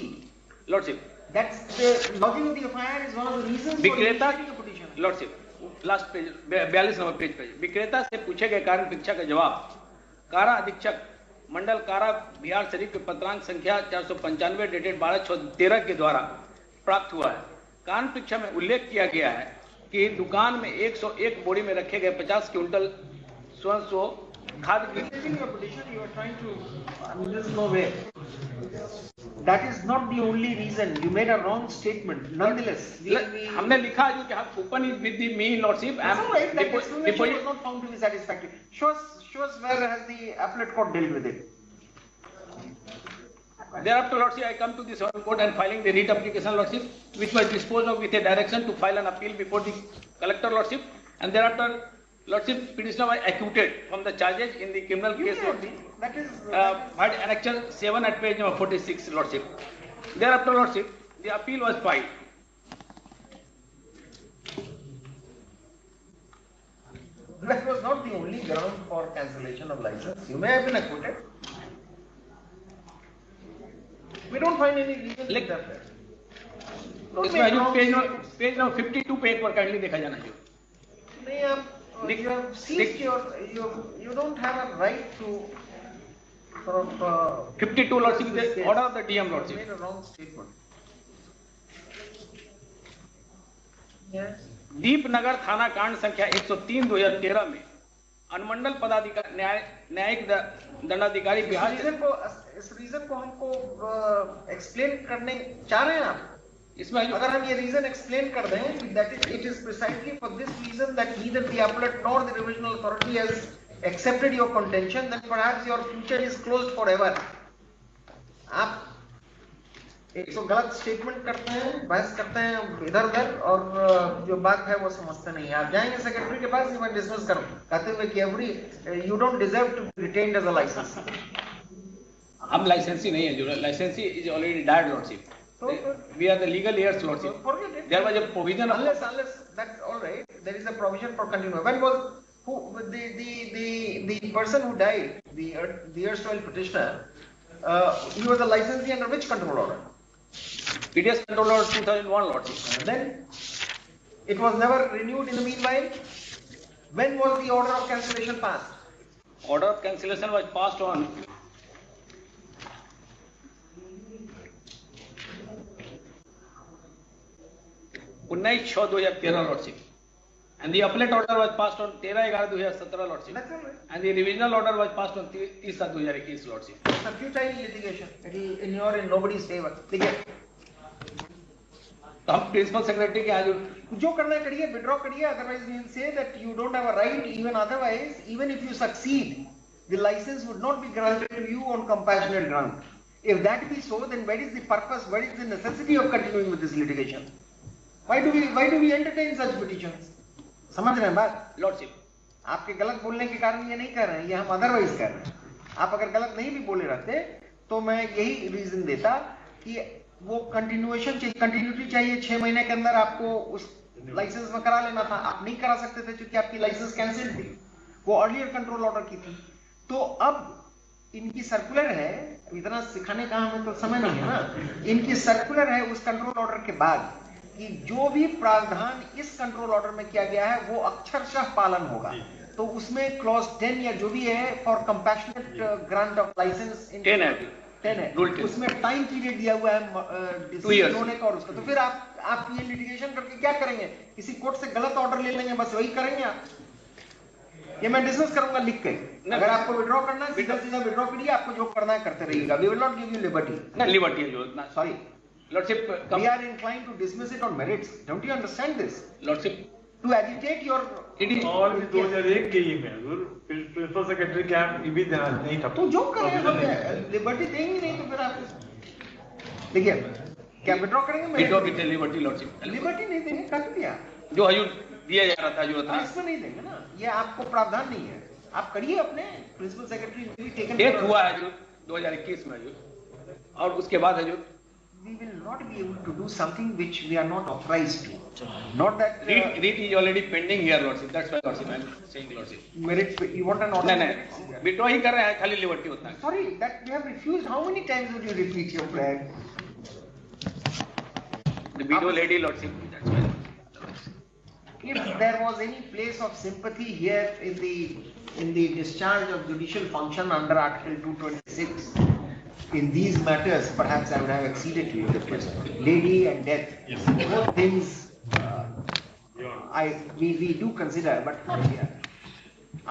Lordship. That's the lodging of the FIR is one of the reasons for विक्रेता initiating a petition. Lordship last page 42 number page पे विक्रेता से पूछे गए कारण परीक्षा का जवाब कारा अधीक्षक मंडल कारा बिहार शरीफ के पत्रांक संख्या 495 डेटेड 12/6/13 के द्वारा प्राप्त हुआ है. कारण परीक्षा में उल्लेख किया गया है कि दुकान में 101 बोरी में रखे गए 50 क्विंटल स्वयं खाद्य You are trying to. There is no way. That is not the only reason. You made a wrong statement. Nonetheless, हमने लिखा है कि have open is with the me lordship. That's all right. That explanation was not found to be satisfactory. Show us where has the appellate court dealt with it. Thereafter, Lordship, I come to the Sovereign Court and filing the writ application, Lordship, which was disposed of with a direction to file an appeal before the collector, Lordship, and thereafter, Lordship, petitioner was acquitted from the charges in the criminal case, Lordship. That is. Had annexure 7 at page number 46, Lordship. Thereafter, Lordship, the appeal was filed. That was not the only ground for cancellation of license. You may have been acquitted. We don't find any legal Like- there. इसमें जो page number 52 पे एक बार kindly देखा जाना है. नहीं आप you have seized you don't have a right to sort of 52 Lordship, the order of the DM, you Lordship. made a wrong statement. Yes. Deepnagar थाना कांड संख्या 103/2013 में अनुमंडल पदाधिकारी न्यायिक दंडाधिकारी बिहार इस रीजन को हमको एक्सप्लेन करने चाह रहे हैं आप. इसमें अगर हम ये रीजन एक्सप्लेन कर दें that it is precisely for this reason that neither the appellate nor the revisional authority has accepted your contention, then perhaps your future is closed forever. आप एक तो गलत स्टेटमेंट करते हैं, बहस करते हैं इधर उधर और जो बात है वो समझते नहीं. आप जाएंगे सेक्रेटरी के पास, मैं डिसमिस करूं कहते हुए कि you don't deserve to be retained as a license. हम लाइसेंसी नहीं है जो licensee is already died, Lordship. We are the legal heirs, Lordship. Forget it. There was a provision of Unless that's all right. There is a provision for continuum. When was the person who died, the erstwhile petitioner? He was a licensee under which control order? PDS control order 2001, Lordship. Then, It was never renewed in the meanwhile. When was the order of cancellation passed? Order of cancellation was passed on 19/6/2013 Lordship, and the appellate order was passed on 13/11/2017 Lordship, and the revisional order was passed on 30/7/2021 Lordship. It's a futile litigation. It is in nobody's favor. तो हम principal secretary के आज जो करना है करिए, withdraw करिए. Otherwise we will say that you don't have a right. Even otherwise, even if you succeed, the license would not be granted to you on compassionate ground. If that be so, then where is the purpose? Where is the necessity of continuing with this litigation? Why do we entertain such petitions? समझ रहे हैं बात? Lordship, आपके गलत बोलने के कारण ये नहीं कर रहे हैं, ये हम अदरवाइज कर रहे हैं. आप अगर गलत नहीं भी बोले रहते तो मैं यही रीजन देता कि वो कंटिन्यूटी चाहिए. 6 महीने के अंदर आपको उस लाइसेंस में करा लेना था. आप नहीं करा सकते थे क्योंकि आपकी लाइसेंस कैंसिल थी. वो अर्लियर कंट्रोल ऑर्डर की थी. तो अब इनकी सर्कुलर है, इतना सिखाने का हमें तो समय नहीं है ना. इनकी सर्कुलर है उस कंट्रोल ऑर्डर के बाद कि जो भी प्रावधान इस कंट्रोल ऑर्डर में किया गया है वो अक्षरशः पालन होगा. तो उसमें क्लॉज 10 या जो भी है for compassionate grant of license 10 है. उसमें टाइम पीरियड दिया हुआ है 2 इयर्स होने का. और उसका तो फिर आप ये लिटिगेशन करके क्या करेंगे? किसी कोर्ट से गलत ऑर्डर ले लेंगे, बस वही करेंगे आप. ये मैं डिस्कस करूंगा लिख के. अगर आपको विड्रॉ करना है सीधा विड्रॉ करिए, आपको जो करना है करते रहिएगा. We will not give you liberty. ना लिबर्टी है जो sorry Lordship, we are inclined to dismiss it on merits. Don't you understand this? Lordship, to agitate your it is all 2001 के ही में प्रिंसिपल सेक्रेटरी क्या भी देना नहीं था. तो जो करें हम लिबर्टी देंगे नहीं तो फिर आप देखिए क्या विड्रॉ करेंगे? विड्रॉ की लिबर्टी लॉर्डशिप, लिबर्टी नहीं देंगे. काट दिया जो हजूर दिया जा रहा था जो था इसमें नहीं देंगे ना. ये आपको प्रावधान नहीं है. आप करिए अपने प्रिंसिपल सेक्रेटरी डेट हुआ है जो 2021 में हजूर, और उसके बाद हजूर we will not be able to do something which we are not authorized to. Not that read is already pending here Lordship. That's why Lordship I am saying Lordship. Merit you want an order? नहीं withdraw ही कर रहे हैं, खाली liberty होता है. Sorry that we have refused. How many times would you repeat your prayer? The widow lady Lordship. That's why. If there was any place of sympathy here in the discharge of judicial function under Article 226. In these matters, perhaps I would have acceded to your request. Lady and death, both things we do consider, but not here.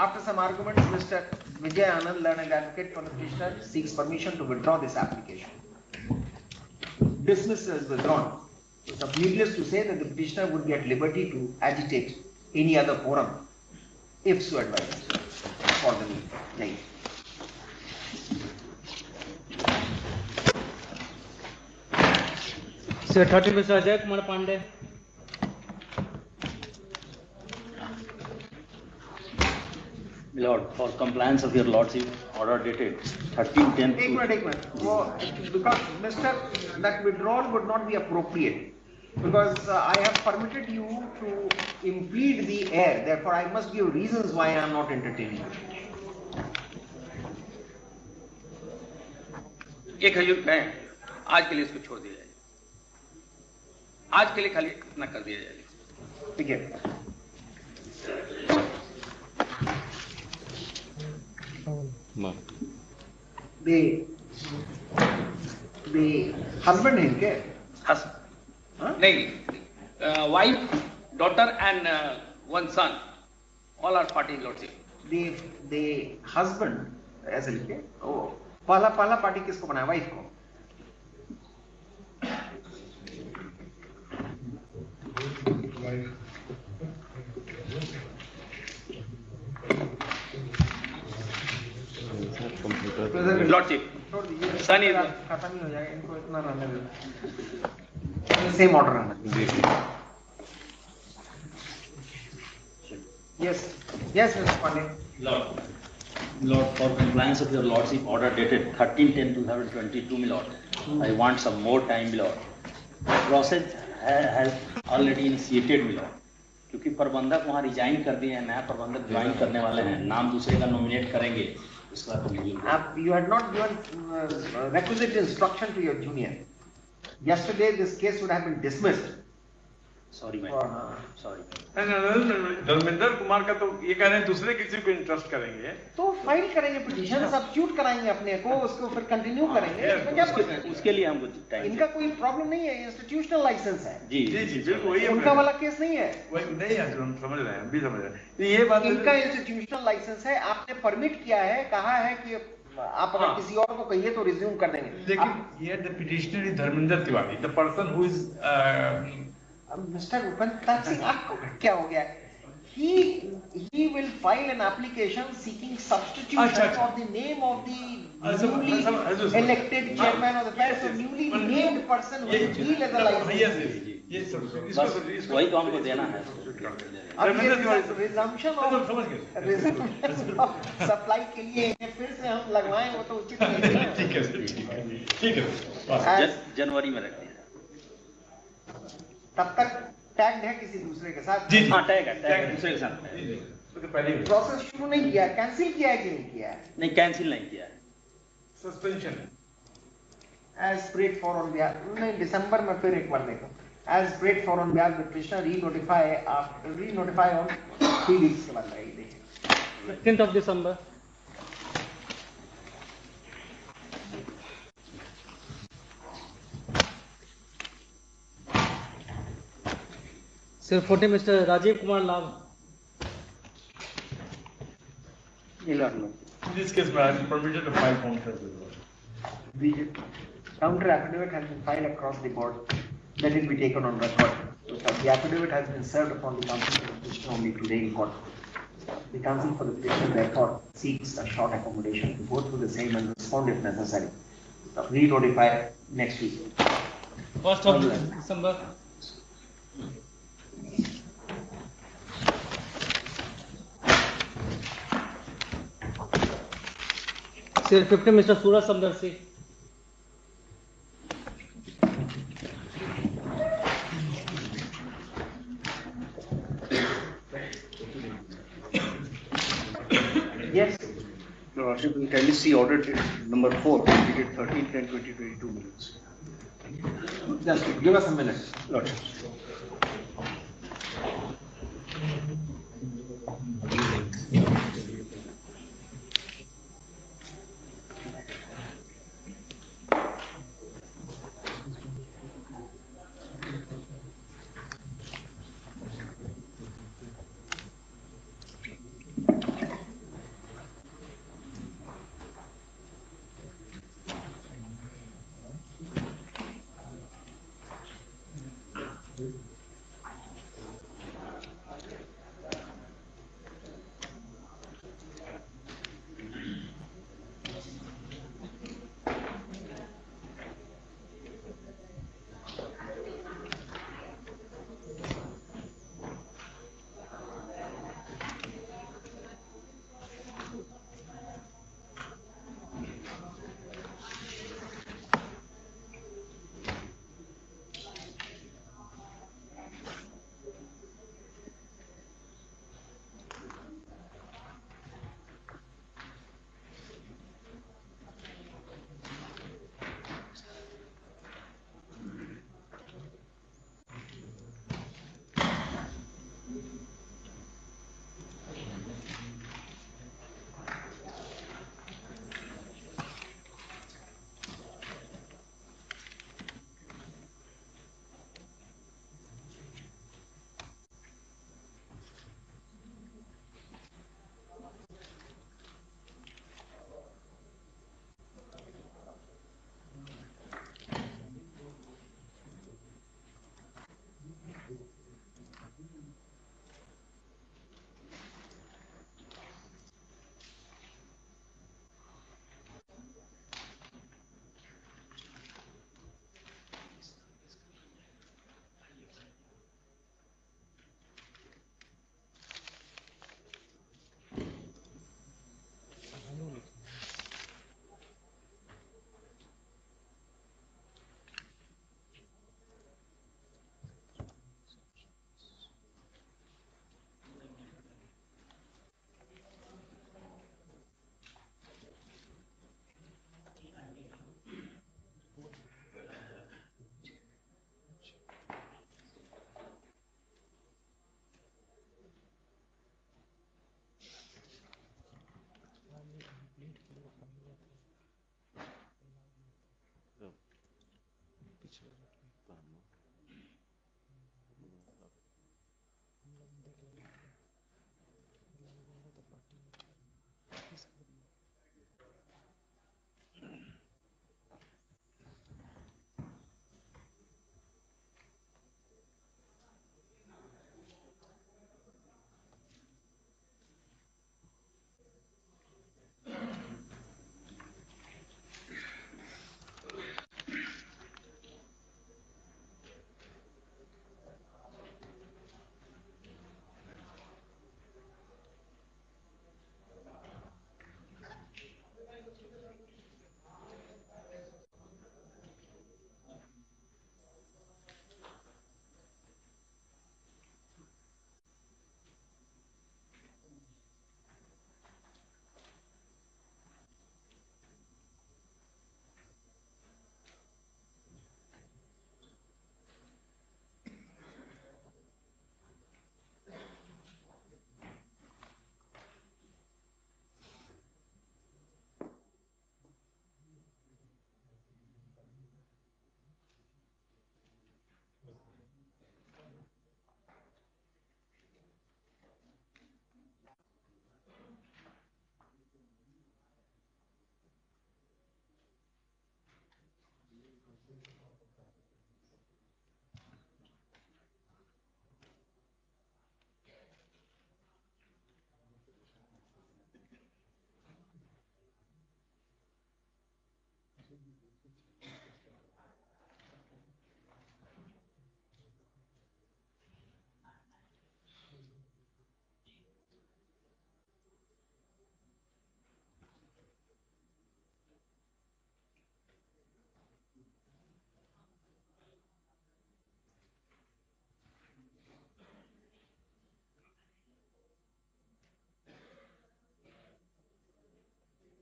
After some arguments, Mr. Vijay Anand, learned advocate for the petitioner, seeks permission to withdraw this application. Dismissal is withdrawn. It's needless to say that the petitioner would get liberty to agitate any other forum, if so advised, for the need. Sir, 30 Mr. Ajay Kumar Pandey. Lord, for compliance of your Lordship, order dated 13/10. एक minute. वो because that withdrawal would not be appropriate because I have permitted you to impede the heir. Therefore, I must give reasons why I am not entertaining it. एक हजूर कहें आज के लिए इसको छोड़ दिया जाए. आज के लिए खाली इतना कर दिया जाए. ठीक है. The husband है क्या? नहीं, wife, daughter and one son, all are party Lordship. The husband ऐसे लिखे. ओ पहला पार्टी किसको बनाया? वाइफ को. Lordship, son is खत्म ही हो जाएगा. इनको इतना रहने दो. सेम ऑर्डर रहना. Yes, Mr. Pandey. Lord, for compliance of your Lordship, order dated 13/10/2022, my Lord. I want some more time, my Lord. Process has already initiated, my Lord. क्योंकि प्रबंधक वहाँ रिजाइन कर दिए हैं, नया प्रबंधक ज्वाइन करने वाले हैं, नाम दूसरे का नॉमिनेट करेंगे. You had not given requisite instruction to your junior. Yesterday, this case would have been dismissed. Sorry, my sorry. Dharmendra Kumar का तो ये कह रहे हैं दूसरे किसी को इंटरेस्ट करेंगे तो फाइल करेंगे पिटीशन, सब्स्टिट्यूट कराएंगे अपने को, उसको फिर कंटिन्यू करेंगे। इसमें क्या प्रॉब्लम है? उसके लिए हमको टाइम, इनका कोई प्रॉब्लम नहीं है, इंस्टीट्यूशनल लाइसेंस है। जी जी जी बिल्कुल वही उनका वाला केस नहीं है, वही नहीं है, हम समझ रहे हैं, हम भी समझ रहे हैं। ये बात इनका इंस्टीट्यूशनल लाइसेंस है। आपने परमिट किया है, कहा है कि आप अगर किसी और को कहिए तो रिज्यूम कर देंगे। लेकिन ये the petitioner is Dharmendra Tiwari, the person who is mister Upendra Singh, आपको क्या हो गया? He will file an application seeking substitution for the name of the newly elected chairman of the Fed, so newly named person who will deal as a license. बस वही तो हमको देना है। रिजम्पशन ऑफ सप्लाई के लिए फिर से हम लगवाएं, वो तो उचित नहीं है। ठीक है जनवरी में रखते हैं। तब तक टैग है किसी दूसरे के साथ? जी हाँ, टैग है दूसरे के साथ। प्रोसेस शुरू नहीं किया, कैंसिल किया है कि नहीं किया है? नहीं, कैंसिल नहीं किया है, सस्पेंशन है। As prayed for on behalf, नहीं दिसंबर में फिर एक बार देखो। As prayed for on behalf of the petitioner, re-notify on 3 weeks के बाद आएगी, देखिए 15th of December. Sir, 40 Mr. Rajiv Kumar Lal. In this case, I am permitted to file counter. The counter affidavit has been filed across the board. Let it be taken on record. The affidavit has been served upon the counsel for the petitioner only today in court. The counsel for the petitioner therefore seeks a short accommodation to go through the same and respond if necessary. Re-notify next week. 1st of December. Sir, 50 Mr. Suraj Samdarsi. Yes. Your Lordship, will kindly see order number 4, dated 13/10/2022 minutes. Just give us a minute. Lordship.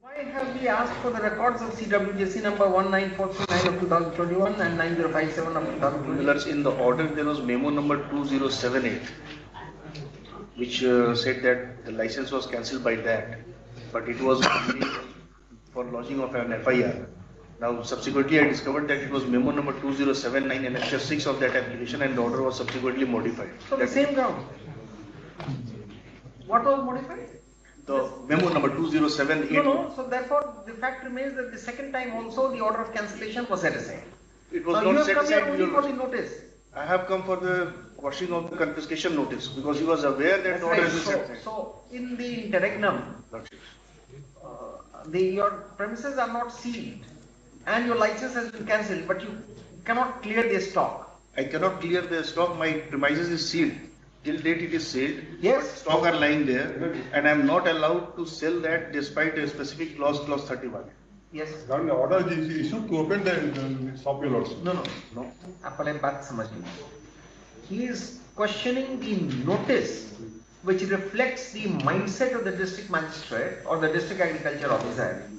Why have we asked for the records of CWJC number 19439 of 2021 and 9057 of 2020? Millers, in the order there was memo number 2078, which said that the license was cancelled by that, but it was only for lodging of an FIR. Now, subsequently, I discovered that it was memo number 2079 and Annexure 6 of that application, and the order was subsequently modified. So the same ground. What was modified? The memo number 2078. No. So therefore, the fact remains that the second time also the order of cancellation was set aside. It was so not set aside. Only for the notice. I have come for the quashing of the confiscation notice because he was aware that the order has been set aside. So in the interregnum, your premises are not sealed and your license has been cancelled, but you cannot clear the stock. I cannot clear the stock. My premises is sealed. Till date it is sealed. Yes. Stock are lying there, and I am not allowed to sell that despite a specific clause 31. Yes. The order is issued to open the shop also. No. Apale baat samajh liye. He is questioning the notice which reflects the mindset of the district magistrate or the district agriculture officer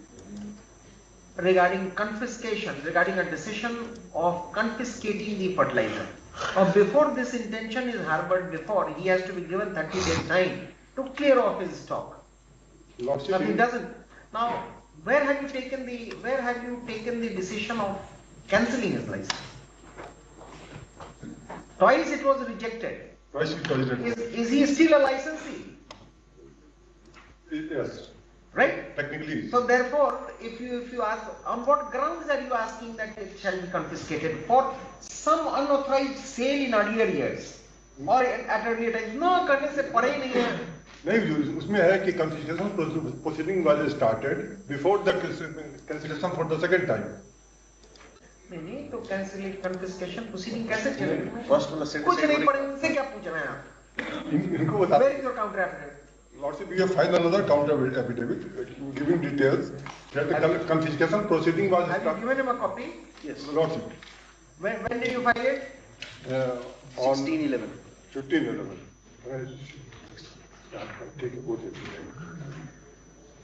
regarding confiscation, regarding a decision of confiscating the fertilizer. Or before this intention is harbored before, he has to be given 30 days time to clear off his stock. But he doesn't. Now, where have you taken the decision of cancelling his license? Twice it was rejected. Twice it was rejected. Is he still a licensee? Yes. Right? Technically. So therefore, if you ask, on what grounds are you asking that it shall be confiscated? For some unauthorized sale in earlier years or at earlier times? No, करने से परे ही नहीं है. नहीं, उसमें है कि confiscation proceeding was started before the cancellation for the second time. नहीं तो confiscation proceeding कैसे चलेगी? First वाला set कुछ नहीं पड़े, उनसे क्या पूछ रहे हैं आप? इनको बता. Where is your counter affidavit? Lordship, we have filed another counter affidavit giving details that the confiscation proceeding was started. Have you given him a copy? Yes. Lordship. When did you file it? On 16/11. 15/11. Take a quote.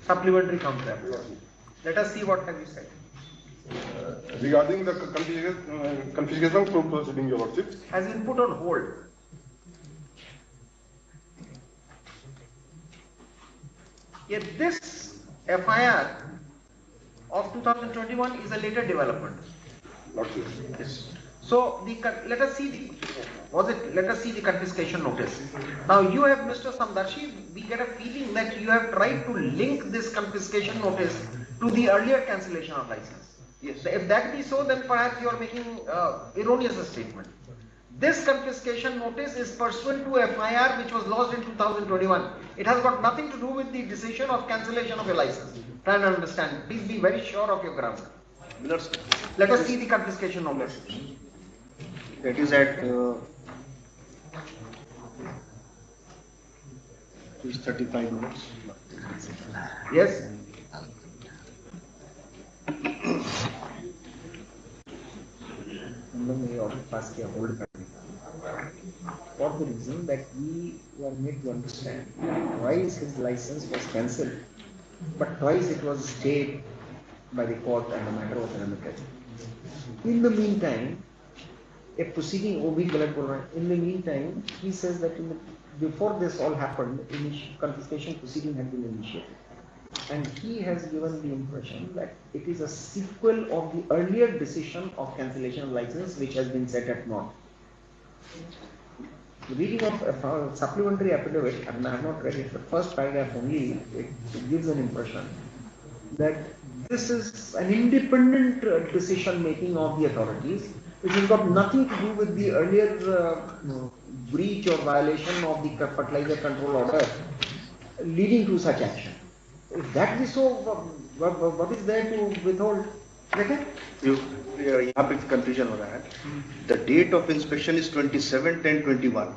Supplementary counter affidavit. Let us see what have you said. Regarding the confiscation proceeding, Your Lordship, has been put on hold. Yet this FIR of 2021 is a later development. Lordship. Yes. So let us see the confiscation notice. Now you have, Mr. Samdarshi, we get a feeling that you have tried to link this confiscation notice to the earlier cancellation of license. Yes. If that be so, then perhaps you are making erroneous statement. This confiscation notice is pursuant to FIR which was lodged in 2021. It has got nothing to do with the decision of cancellation of your license. Try and understand. Please be very sure of your ground. Let us see the confiscation notice. That is at please 35 minutes. Yes. For the reason that we were made to understand twice his license was cancelled, but twice it was stayed by the court and the matter was remitted. In the meantime, a proceeding, in the meantime, he says that before this all happened, confiscation proceeding had been initiated. And he has given the impression that it is a sequel of the earlier decision of cancellation of license which has been set at naught. The reading of a supplementary affidavit, and I have not read it, the first paragraph only, it gives an impression that this is an independent decision making of the authorities, which has got nothing to do with the earlier breach or violation of the fertilizer control order leading to such action. If that is so, what is there to withhold? यहाँ पे confusion हो रहा है. The date of inspection is 27/10/21.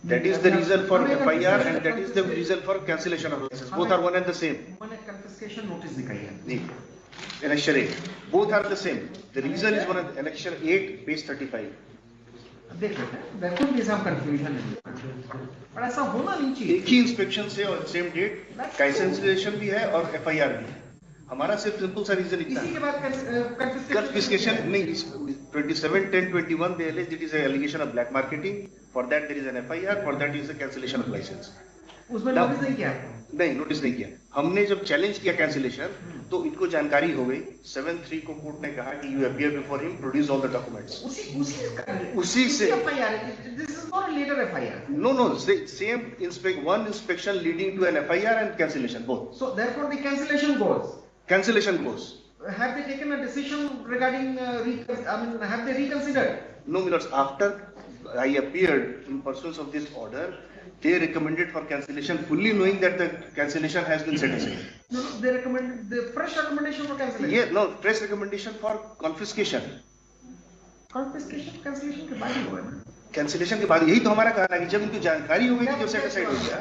That is the reason for FIR and that is the reason for cancellation of license. Both are one and the same. Confiscation notice दिखाई है. Annexure 8. Both are the same. The reason is one of Annexure 8, page 35. देख लेते हैं. There could be some confusion. पर ऐसा होना नहीं चाहिए. एक ही inspection से और same date, cancellation भी है और FIR भी है. हमारा सिर्फ सिंपल सा रीजन इतना इसी के बाद confiscation नहीं 27/10/21 they alleged it is an allegation of black marketing. For that there is an FIR. For that is a cancellation of license. उसमें नोटिस नहीं किया? नहीं नोटिस नहीं किया. हमने जब चैलेंज किया कैंसिलेशन तो इनको जानकारी हो गई. 7/3 को कोर्ट ने कहा कि you appear before him, produce all the documents. उसी से FIR. This is not a later FIR. No, same one inspection leading to an FIR and cancellation both. So therefore the cancellation goes. Cancellation goes. Have they taken a decision regarding? Have they reconsidered? No, my lords. After I appeared in pursuance of this order, they recommended for cancellation, fully knowing that the cancellation has been set aside. No, they recommended the fresh recommendation for cancellation. Yeah, no, fresh recommendation for confiscation. Confiscation, cancellation के बाद ही हुआ ना? Cancellation के बाद यही तो हमारा कहना है कि जब इनको जानकारी हो गई कि जो सेट असाइड हो गया,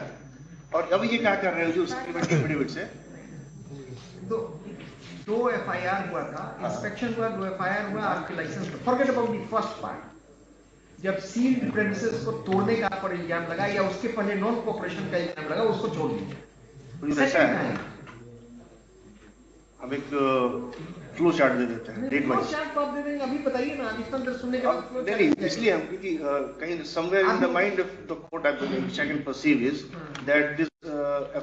और अब ये क्या कर रहे हो जो सप्लीमेंट्री एफिडेविट से? दो FIR हुआ था, इंस्पेक्शन हुआ, 2 FIR हुआ, आपके license. Forget about the first part. जब सील्ड प्रेमिसेस को तोड़ने का पर इल्जाम लगा या उसके पहले नॉन कोऑपरेशन का इल्जाम लगा, उसको छोड़ दीजिए। हम एक फ्लो चार्ट दे देते हैं, डेट वाइज। फ्लो चार्ट तो आप दे देंगे, अभी बताइए ना, अभी तक सुनने के बाद फ्लो नहीं, इसलिए हम क्योंकि कहीं somewhere in the mind of the court which I can perceive is that this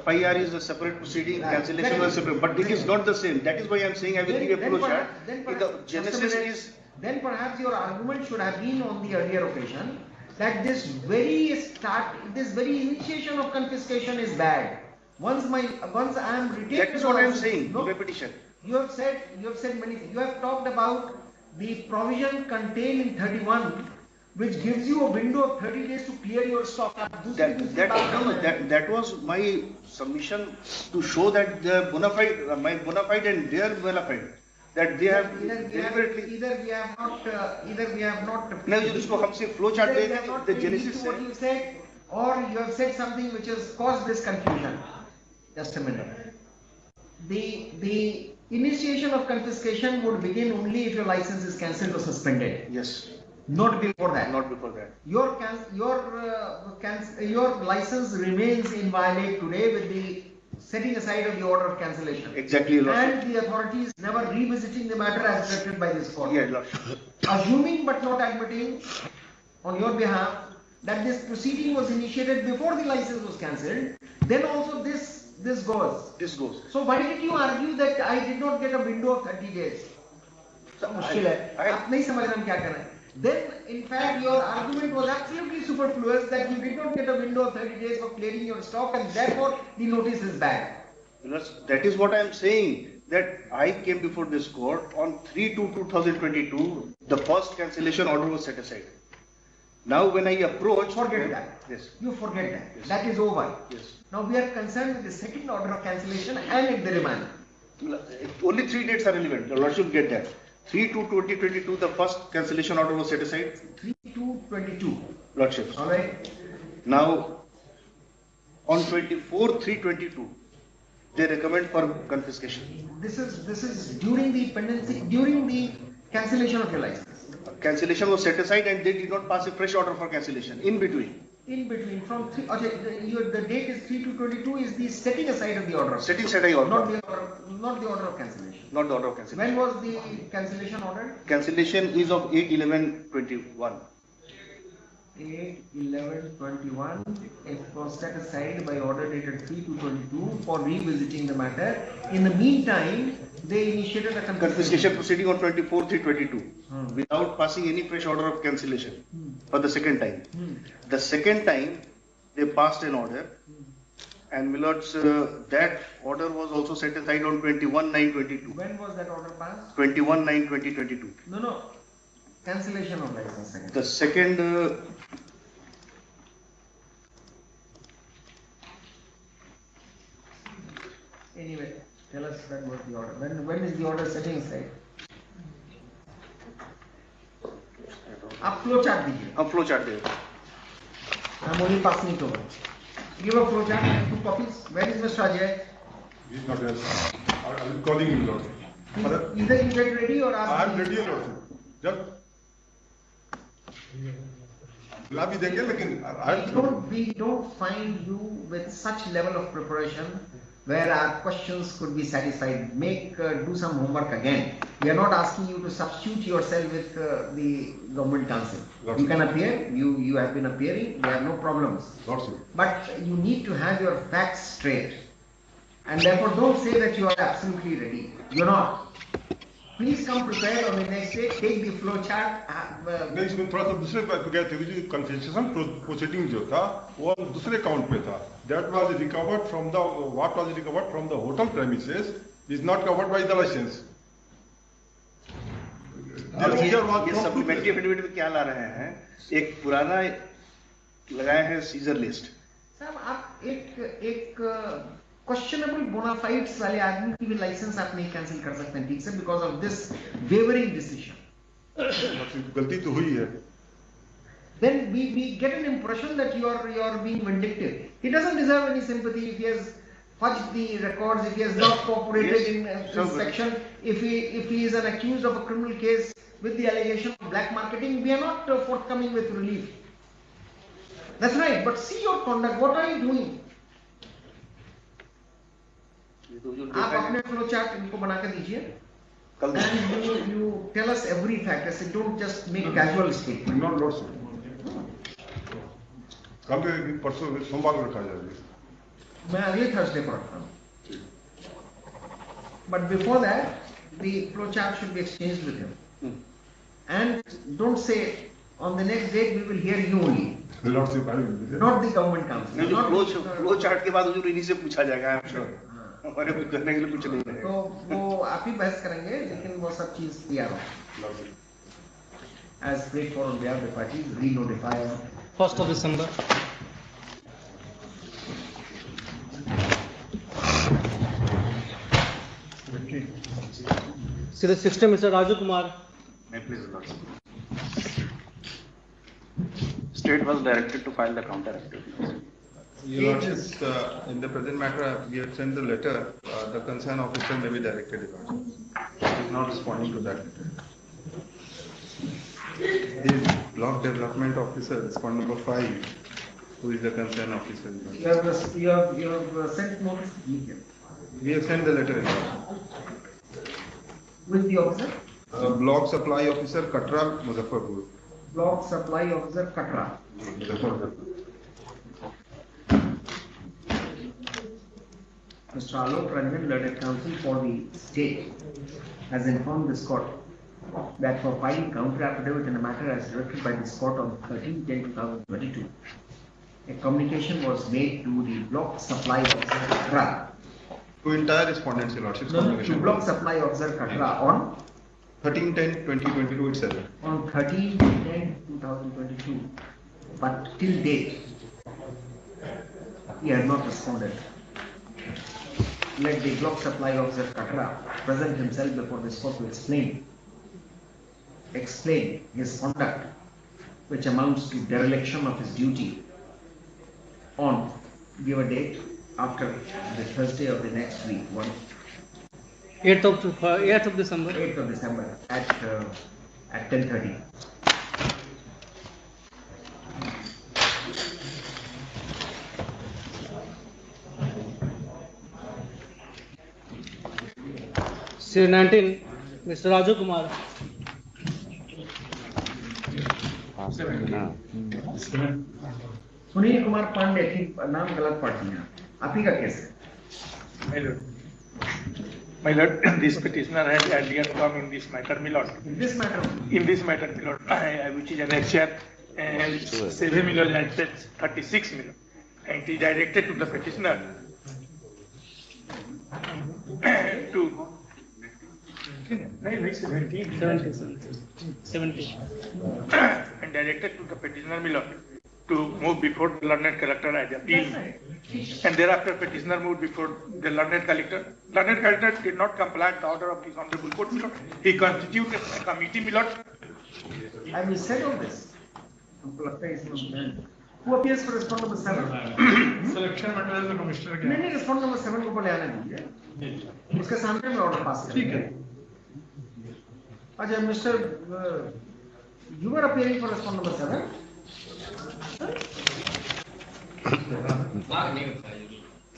FIR is a separate proceeding, cancellation was separate, but it is not the same. That is why I am saying I will give a flow chart. The genesis is. Then perhaps your argument should have been on the earlier occasion that this very initiation of confiscation is bad. Once I am retained. That is what I am saying. No repetition. You have said many things. You have talked about the provision contained in 31, which gives you a window of 30 days to clear your stock. That was my submission to show that the my bona fide and their bona fide. That they have deliberately. Either we have not. No, जिसको हमसे flow chart दे दें, the genesis what you said, or you have said something which has caused this confusion. Just a minute. The initiation of confiscation would begin only if your license is cancelled or suspended. Yes. Not before that. Not before that. Your license remains inviolate today with the setting aside of the order of cancellation. Exactly, Lord. And the authorities never revisiting the matter as directed by this court. Yeah, Lord. Assuming but not admitting on your behalf that this proceeding was initiated before the license was cancelled, then also this goes. This goes. So why did you argue that I did not get a window of 30 days? मुश्किल है, आप नहीं समझ रहे हम क्या कर रहे हैं. Then, in fact, your argument was absolutely superfluous that you did not get a window of 30 days for clearing your stock and therefore the notice is bad. That is what I am saying, that I came before this court on 3/2/2022, the first cancellation order was set aside. Now when I approach... Forget that. Yes. You forget that. Yes. That is over. Yes. Now we are concerned with the second order of cancellation and in the remand. Only 3 dates are relevant. The Lord should get that. 3/2/2022, the first cancellation order was set aside. 3/2/22. Lordship. All right. Now, on 24/3/22, they recommend for confiscation. This is during the pendency, during the cancellation of your license. Cancellation was set aside and they did not pass a fresh order for cancellation. In between. In between, from 3, okay, the date is 3/2/22 is the setting aside of the order. Setting aside order. Not the order of cancellation. Not the order of cancellation. When was the cancellation order? Cancellation is of 8/11/21. 8/11/21. It was set aside by order dated 3/2/22 for revisiting the matter. In the meantime, they initiated a confiscation proceeding on 24/3/22 without passing any fresh order of cancellation for the second time. The second time, they passed an order. And Milords, that order was also set aside on 21/9/22. When was that order passed? 21/9/2022. No. Cancellation of license. The second. Anyway, tell us when was the order. When is the order setting aside? आप flow chart दीजिए. हम flow chart देंगे. I'm only passing it over. Give a flow chart and 2 copies. Where is Mr. Ajay? He is not there. I will calling him, Lord. Either you get ready or ask. I am ready, Lord. Just. We don't find you with such level of preparation where our questions could be satisfied. Do some homework again. We are not asking you to substitute yourself with the government council. You can appear, you have been appearing, there are no problems. But you need to have your facts straight. And therefore don't say that you are absolutely ready. You're not. Please come prepared on the next day, take the flow chart. नहीं, इसमें थोड़ा सा दूसरे पे गए थे, जो confession proceeding जो था वो दूसरे काउंट पे था. That was recovered from the what was recovered from the hotel premises is not covered by the license. ये सप्लीमेंट्री एफिडेविट में क्या ला रहे हैं? एक पुराना लगाए हैं सीजर लिस्ट. साहब आप एक क्वेश्चनेबल बोनाफाइड्स वाले आदमी की भी लाइसेंस आप नहीं कैंसिल कर सकते हैं, ठीक से, because of this wavering decision. गलती तो हुई है. Then we get an impression that you are being vindictive. He doesn't deserve any sympathy if he has fudged the records, if he has not cooperated in inspection, if he is an accused of a criminal case with the allegation of black marketing. We are not forthcoming with relief. That's right. But see your conduct. What are you doing? आप अपने flow chart इनको बना कर दीजिए. And you tell us every fact. I said, don't just make casual statement. Not lots. कल परसों सोमवार को रखा जाएगा. मैं अगले थर्सडे को रखता हूँ. But before that, the flow chart should be exchanged with him. And don't say on the next date we will hear you only. Not the government council. Flow chart के बाद जो इन्हीं से पूछा जाएगा, I'm sure. हमारे कुछ करने के लिए कुछ नहीं है. तो वो आप ही बहस करेंगे, लेकिन वो सब चीज तैयार हो. As prayed for on behalf of the party, re-notify 1st of December. See the system, Mr. Raju Kumar. May please, Lord. State was directed to file the counter activity. Your Lordship, in the present matter, we have sent the letter. The concerned officer may be directed. He is not responding to that letter. The block development officer, respond number 5, who is the concerned officer. You have sent notice. We have sent the letter. With the officer? Block supply officer, Katra, Muzaffarpur. Block supply officer, Katra. Muzaffarpur. Mr. Alok Ranjan, learned counsel for the state, has informed this court that for filing counter affidavit in a matter as directed by this court on 13/10/2022, a communication was made to the block supply officer Katra. To entire respondents, Your Lordship. To block supply officer Katra on 13/10/2022 itself. On 13/10/2022, but till date, he has not responded. Let the block supply officer Katra present himself before this court to explain his conduct, which amounts to dereliction of his duty, on give a date after the Thursday of the next week, 8th of December. 8th of December at 10:30. Series 19, Mr. Raju Kumar. Sunil Kumar Pandey की नाम गलत पढ़ दिया. आप ही का case है. My lord, this petitioner has earlier come in this matter, my lord. In this matter, my lord, which is an HCR and 7 million and 36 million, and it is directed to the petitioner to 17. And directed to the petitioner, my lord, to move before the learned collector as appeal. And thereafter petitioner moved before the learned collector. Learned collector did not comply with the order of this honorable court, my lord. He constituted a committee, my lord. I will said all this. Who appears for respond number 7? Selection matter is the commissioner again. नहीं, respond number 7 को पहले आने दीजिए. उसके सामने में order pass करेंगे. अच्छा, Mr. You are appearing for respond number 7?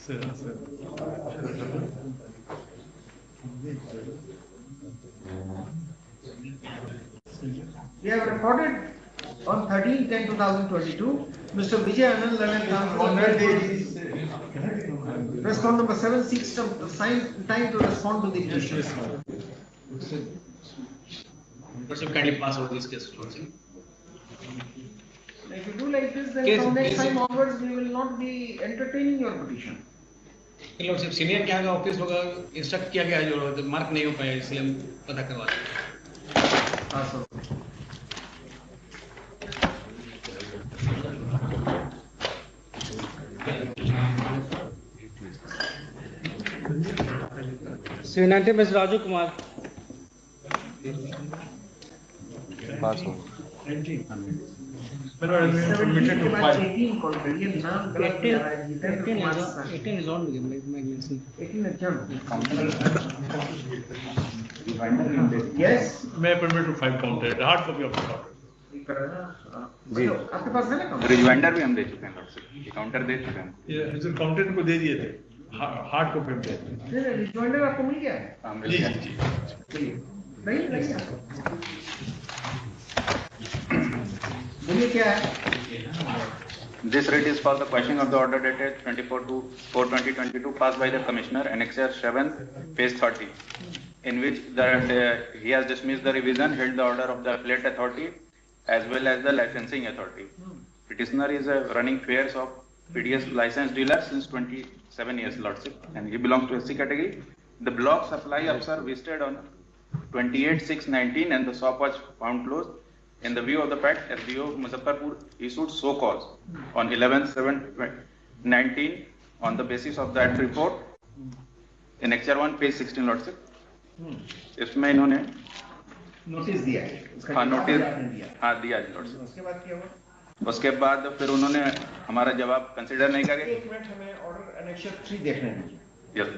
We have recorded on 13/10/2022, Mr. Vijay Anand Lalan Respond number 7 seeks time to respond to the petition. Kindly pass over this case. If you do like this, then from next time onwards, we will not be entertaining your petition. सिर्फ senior के आगे office होगा instruct किया गया जो mark नहीं हो पाया इसलिए हम पता करवा रहे हैं। C19 Mr. राजू कुमार। पास हो। 18 is on again. 18 is on. Yes. May I permit to file counter? The hard copy of the counter. जी आपके पास है ना रिजवाइंडर भी हम दे चुके हैं लॉर्ड साहब, काउंटर दे चुके हैं। ये काउंटर को दे दिए थे, हार्ड कॉपी में। नहीं रिजवाइंडर आपको मिल गया है? जी जी चलिए नहीं बोलिए क्या है? This writ is for the quashing of the order dated 24/4/2022 passed by the Commissioner, Annexure 7, page 30, in which he has dismissed the revision, held the order of the appellate authority as well as the licensing authority. Petitioner is a running affairs of PDS license dealer since 27 years, Lordship, and he belongs to SC category. The block supply officer visited on 28/6/19 and the shop was found closed. In the view of the fact, SDO Muzaffarpur issued so calls on 11/7/19 on the basis of that report in Annexure 1, page 16, Lordship. इसमें इन्होंने notice दिया है। हाँ notice हाँ दिया है lordship. उसके बाद क्या हुआ? उसके बाद फिर उन्होंने हमारा जवाब कंसिडर नहीं करे। एक मिनट हमें ऑर्डर एनेक्सर 3 देखने दीजिए। यस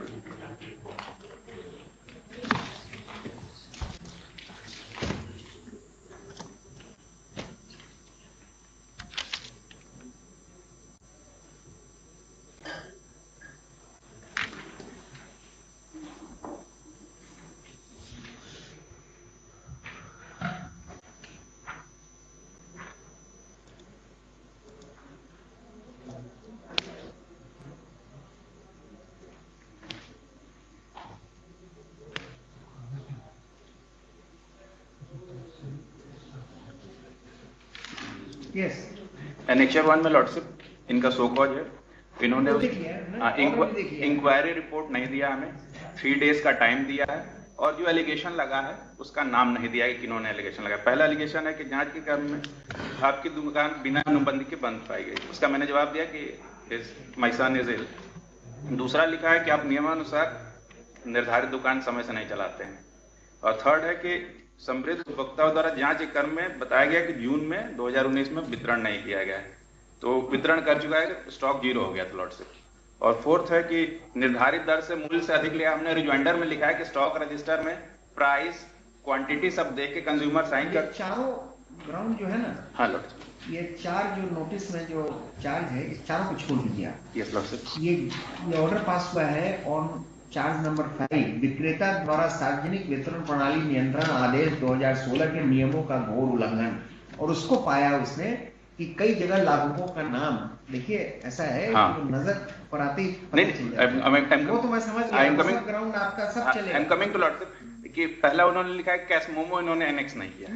यस एनेक्चर 1 में लॉर्डशिप इनका सो कॉज है। इन्होंने इंक्वायरी रिपोर्ट नहीं दिया, हमें 3 डेज का टाइम दिया है और जो एलिगेशन लगा है उसका नाम नहीं दिया है कि किन्होंने एलिगेशन लगाया। पहला एलिगेशन है कि जांच के क्रम में आपकी दुकान बिना नुबंदी के बंद पाई गई, उसका मैंने जवाब दिया कि माय सन इज इल। दूसरा लिखा है कि आप नियमानुसार निर्धारित दुकान समय से नहीं चलाते हैं। और थर्ड है कि समृद्ध उपभोक्ताओं द्वारा जांच के क्रम में बताया गया कि जून में 2019 में वितरण नहीं किया गया है, तो वितरण कर चुका है, स्टॉक 0 हो गया था लॉर्डशिप। और फोर्थ है कि निर्धारित दर से मूल्य से अधिक लिया। हमने रिजॉइंडर में लिखा है कि स्टॉक रजिस्टर में प्राइस क्वांटिटी सब देख के कंज्यूमर साइन कर। चारों ग्राउंड जो है ना, हाँ लॉर्डशिप, ये 4 जो नोटिस में जो चार्ज है इस चारों को छोड़ दीजिए आप। Yes lordship. ये ऑर्डर पास हुआ है ऑन चार्ज नंबर 5, विक्रेता द्वारा सार्वजनिक वितरण प्रणाली नियंत्रण आदेश 2016 के नियमों का घोर उल्लंघन, और उसको पाया उसने कि कई जगह लाभुकों का नाम, देखिए ऐसा है हाँ। कि नजर पर आते ही वो तो मैं समझ गया, ग्राउंड आपका सब चलेगा। I am coming to lordship कि पहला उन्होंने लिखा है कैश मोमो इन्होंने एनेक्स नहीं किया।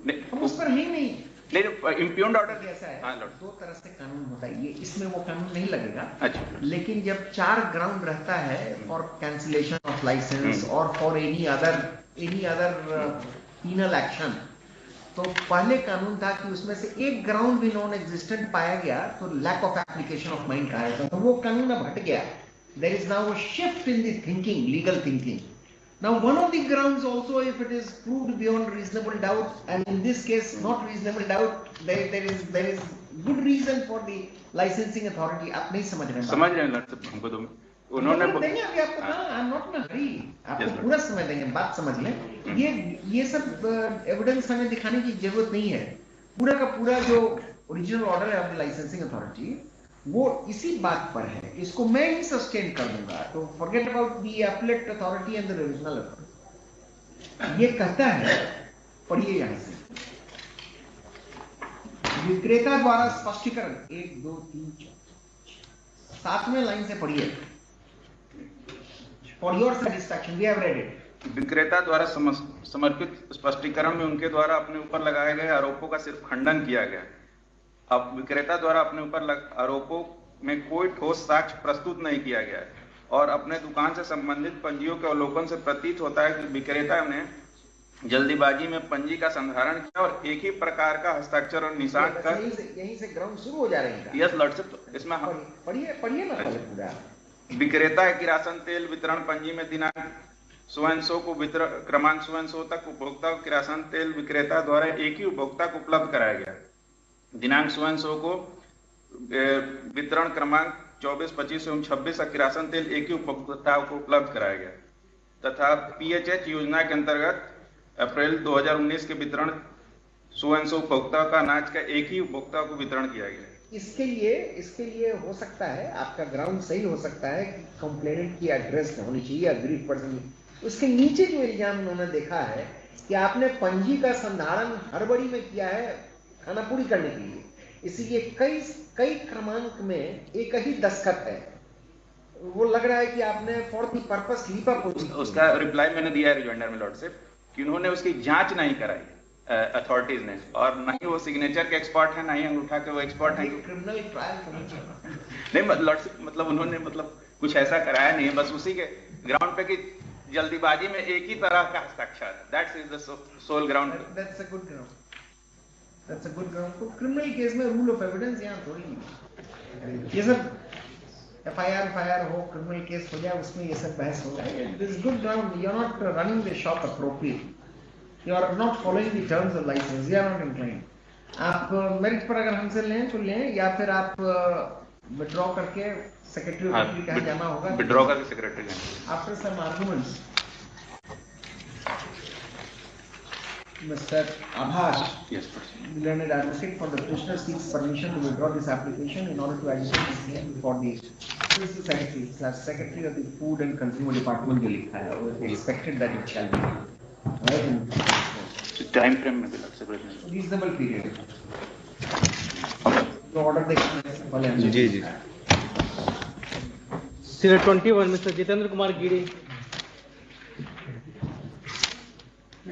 नहीं उस पर ही नहीं, इम्प्यून्ड ऑर्डर ऐसा है। हाँ, 2 तरह से कानून होता है, ये इसमें वो कानून नहीं लगेगा। अच्छा। लेकिन जब 4 ग्राउंड रहता है फॉर कैंसिलेशन ऑफ लाइसेंस और for any other penal action, तो पहले कानून था कि उसमें से एक ग्राउंड भी नॉन एग्जिस्टेंट पाया गया तो lack of application of mind कहा जाता, तो वो कानून अब हट गया। There is now a shift in the thinking, legal thinking. Now, one of the grounds also, if it is proved beyond reasonable doubt, and in this case not reasonable doubt, there is good reason for the licensing authority. आप नहीं समझ रहे हैं? समझ रहे हैं lordship, हमको तो उन्होंने देंगे अभी आपको कहा, आई एम नॉट इन अ हरी, आपको पूरा समझ देंगे, बात समझ लें। ये सब एविडेंस हमें दिखाने की जरूरत नहीं है। पूरा का पूरा जो ओरिजिनल ऑर्डर है ऑफ द लाइसेंसिंग अथॉरिटी, वो इसी बात पर है, इसको मैं ही सस्टेन कर दूंगा, तो forget about the appellate authority and the revisional authority. ये कहता है, पढ़िए यहां से, विक्रेता द्वारा स्पष्टीकरण 1 2 3 4 7वें लाइन से पढ़िए, for your satisfaction we have read it. विक्रेता द्वारा समर्पित स्पष्टीकरण में उनके द्वारा अपने ऊपर लगाए गए आरोपों का सिर्फ खंडन किया गया। अब विक्रेता द्वारा अपने ऊपर आरोपों में कोई ठोस साक्ष्य प्रस्तुत नहीं किया गया है और अपने दुकान से संबंधित पंजियों के अवलोकन से प्रतीत होता है कि विक्रेता ने जल्दीबाजी में पंजी का संधारण किया और एक ही प्रकार का हस्ताक्षर और निशान कर यहीं से ग्राउंड शुरू हो जा रहे हैं। यस लॉर्डशिप, इसमें पढ़िए ना पहले पूरा। विक्रेता किरासन तेल वितरण पंजी में दिनांक स्वयं को वितरण क्रमांक स्वयं तक उपभोक्ता को किरासन तेल विक्रेता द्वारा एक ही उपभोक्ता को उपलब्ध कराया गया। दिनांक स्वयं को वितरण क्रमांक 24, 25 एवं 26 का किरासन तेल एक ही उपभोक्ता को उपलब्ध कराया गया तथा पीएचएच योजना के अंतर्गत अप्रैल 2019 के वितरण स्वयं उपभोक्ता का अनाज का एक ही उपभोक्ता को वितरण किया गया। इसके लिए हो सकता है, आपका ग्राउंड सही हो सकता है कि कंप्लेनेंट की एड्रेस होनी चाहिए अग्रीड पर्सन। उसके नीचे जो इल्जाम उन्होंने देखा है कि आपने पंजी का संधारण हड़बड़ी में किया है खाना पूरी करने के लिए, इसीलिए कई क्रमांक में एक ही दस्तखत है। वो लग रहा है कि आपने for the purpose leap up. उसका रिप्लाई मैंने दिया है रिजॉइंडर में लॉर्डशिप कि उन्होंने उसकी जांच नहीं कराई अथॉरिटीज ने, और ना ही वो सिग्नेचर के एक्सपर्ट है, ना ही अंगूठा के वो एक्सपर्ट है। क्रिमिनल ट्रायल नहीं लॉर्डशिप, मतलब उन्होंने कुछ ऐसा कराया नहीं है, बस उसी के ग्राउंड पे कि जल्दीबाजी में एक ही तरह का हस्ताक्षर, that's is the sole ground. That's a good ground, that's a good ground. तो क्रिमिनल केस में रूल ऑफ एविडेंस यहाँ थोड़ी नहीं, ये सब एफआईआर हो, क्रिमिनल केस हो जाए, उसमें ये सब बहस हो रहा है। This good ground, you are not running the shop appropriate, you are not following the terms of license, you are not inclined. आप मेरिट पर अगर हमसे लें तो लें, या फिर आप विड्रॉ करके सेक्रेटरी ऑफ कहाँ जाना होगा, विड्रॉ करके secretary after some arguments. Mr. Abhash, yes, the learned advocate for the petitioner seeks permission to withdraw this application in order to agitate his name before the secretary of the Food and Consumer Department. जो लिखा है, वो expected that it shall be right. Time frame में भी लग सकता है, reasonable period. तो ऑर्डर देखना है। जी जी। Serial 21 mister Jitendra Kumar Giri.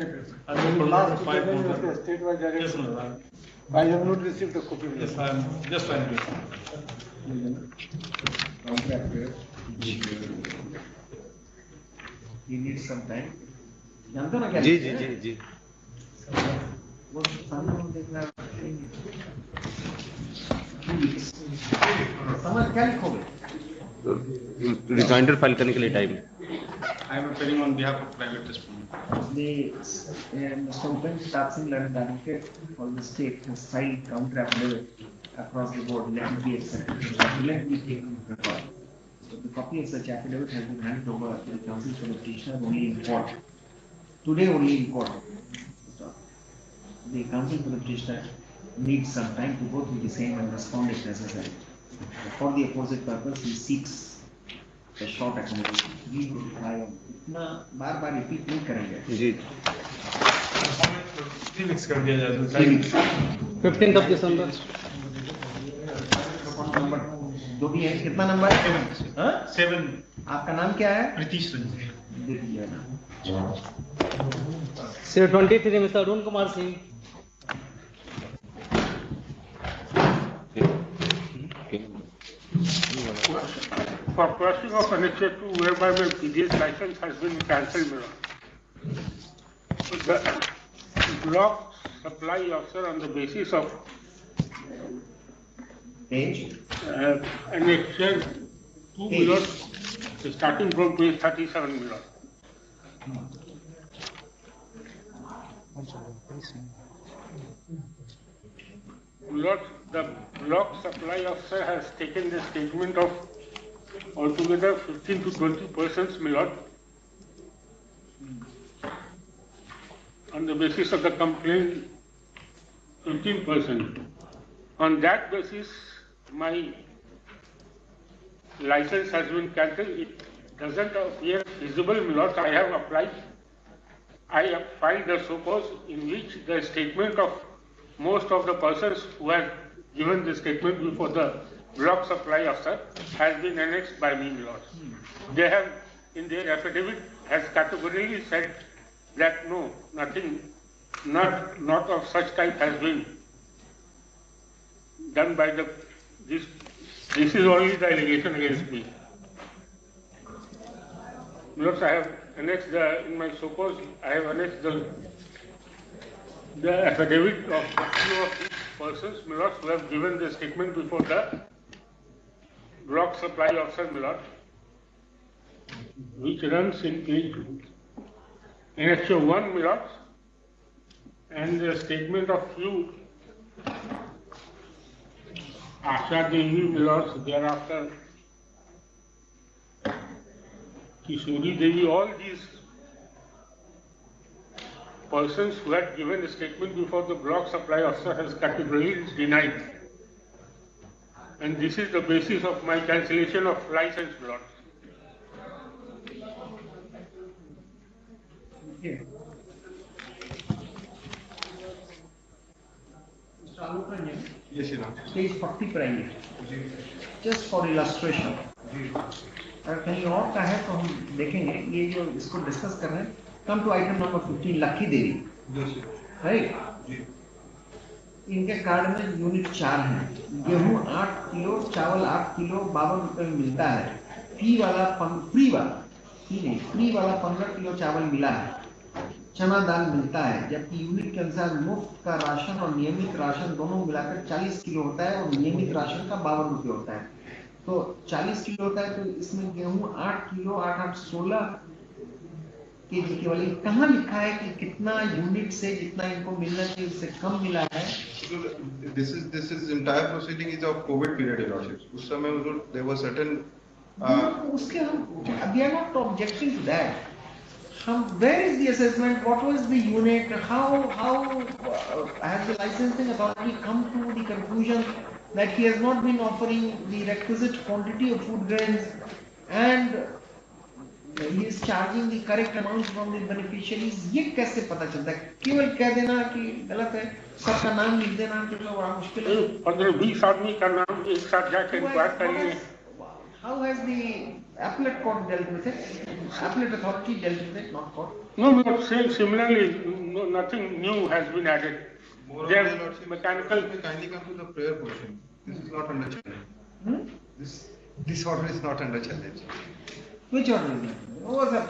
I have not received a copy. Yes, I am just trying to. You need some time. जानते हो ना क्या? जी जी जी जी। वो सामने हम देखना समझ क्या लिखोगे? रिजॉइंडर फाइल करने के लिए time. I am appearing on behalf of private testimony. Mr. Upen Tapsing, learned advocate for the state, has filed counter affidavit across the board. Let it be accepted. Let me take record. So the copy of such affidavit has been handed over to the counsel for the petitioner only in court. Today only in court. The counsel for the petitioner needs some time to go through the same and respond if necessary. For the opposite purpose, he seeks a short accommodation. We will try on. इतना बार repeat नहीं करेंगे जी। 3 weeks कर दिया जाए। 15th of December। Number जो भी है, कितना नंबर है? 7। आपका नाम क्या है? प्रीतीश रंजन। दे दिया ना। Serial 23 mister Arun Kumar Singh. For crossing of annexure 2 whereby my previous license has been cancelled, the block supply officer on the basis of page annexure 2 starting from page 37 the block supply officer has taken the statement of altogether 15 to 20 persons, my lord, on the basis of the complaint 15%. On that basis, my license has been cancelled. It doesn't appear feasible, my lord. I have applied. I have filed the so-cause in which the statement of most of the persons who have given the statement before the block supply officer has been annexed by me, my lord. They have, in their affidavit, has categorically said that no, nothing, not of such type has been done by the, this is only the allegation against me. Lord, I have annexed in my so-cause, I have annexed the affidavit of a few of these persons, my lord, who have given the statement before the block supply officer, my lord, which runs in page Annexure 1, my lord, and the statement of few Asha Devi, my lord, thereafter Kishori Devi, all these persons who had given a statement before the block supply officer has categorically denied. And this is the basis of my cancellation of license, my lord. Okay. Mr. Alok Ranjan, Yes, Your Honor. page 40 पर आइए, just for illustration. अगर कहीं और का है तो हम देखेंगे, ये जो इसको डिस्कस कर रहे हैं. Come to item number 15, lucky Devi, right? इनके कार्ड में यूनिट 4 हैं. गेहूं 8 किलो, चावल 8 किलो 52 रुपए में मिलता है. फ्री वाला 15 किलो चावल मिला है. चना दाल मिलता है, जबकि यूनिट के अनुसार मुफ्त का राशन और नियमित राशन दोनों मिलाकर 40 किलो होता है और नियमित राशन का 52 रुपए होता है. तो 40 किलो होता है, तो इसमें गेहूं 8 किलो 8 16 केजी केवल. कहाँ लिखा है कि कितना यूनिट से जितना इनको मिलना चाहिए उससे कम मिला है? This is entire proceeding is of COVID period, Your Lordship. उस समय there was certain उसके हम we are not objecting to that. Where is the assessment? What was the unit? How has the licensing authority come to the conclusion that he has not been offering the requisite quantity of food grains and he is charging the correct amounts from the beneficiaries? ये कैसे पता चलता है? केवल कह देना कि गलत है, सबका नाम लिख देना कि बड़ा मुश्किल है. 15-20 आदमी का नाम एक साथ जाकर इंक्वायर करिए. How has the appellate court dealt with it? Appellate authority dealt with it, not court? No, but similarly, no, nothing new has been added. There's mechanical. Kindly come to the prayer portion. This is not under challenge. This order is not under challenge. Which order is it? What was that?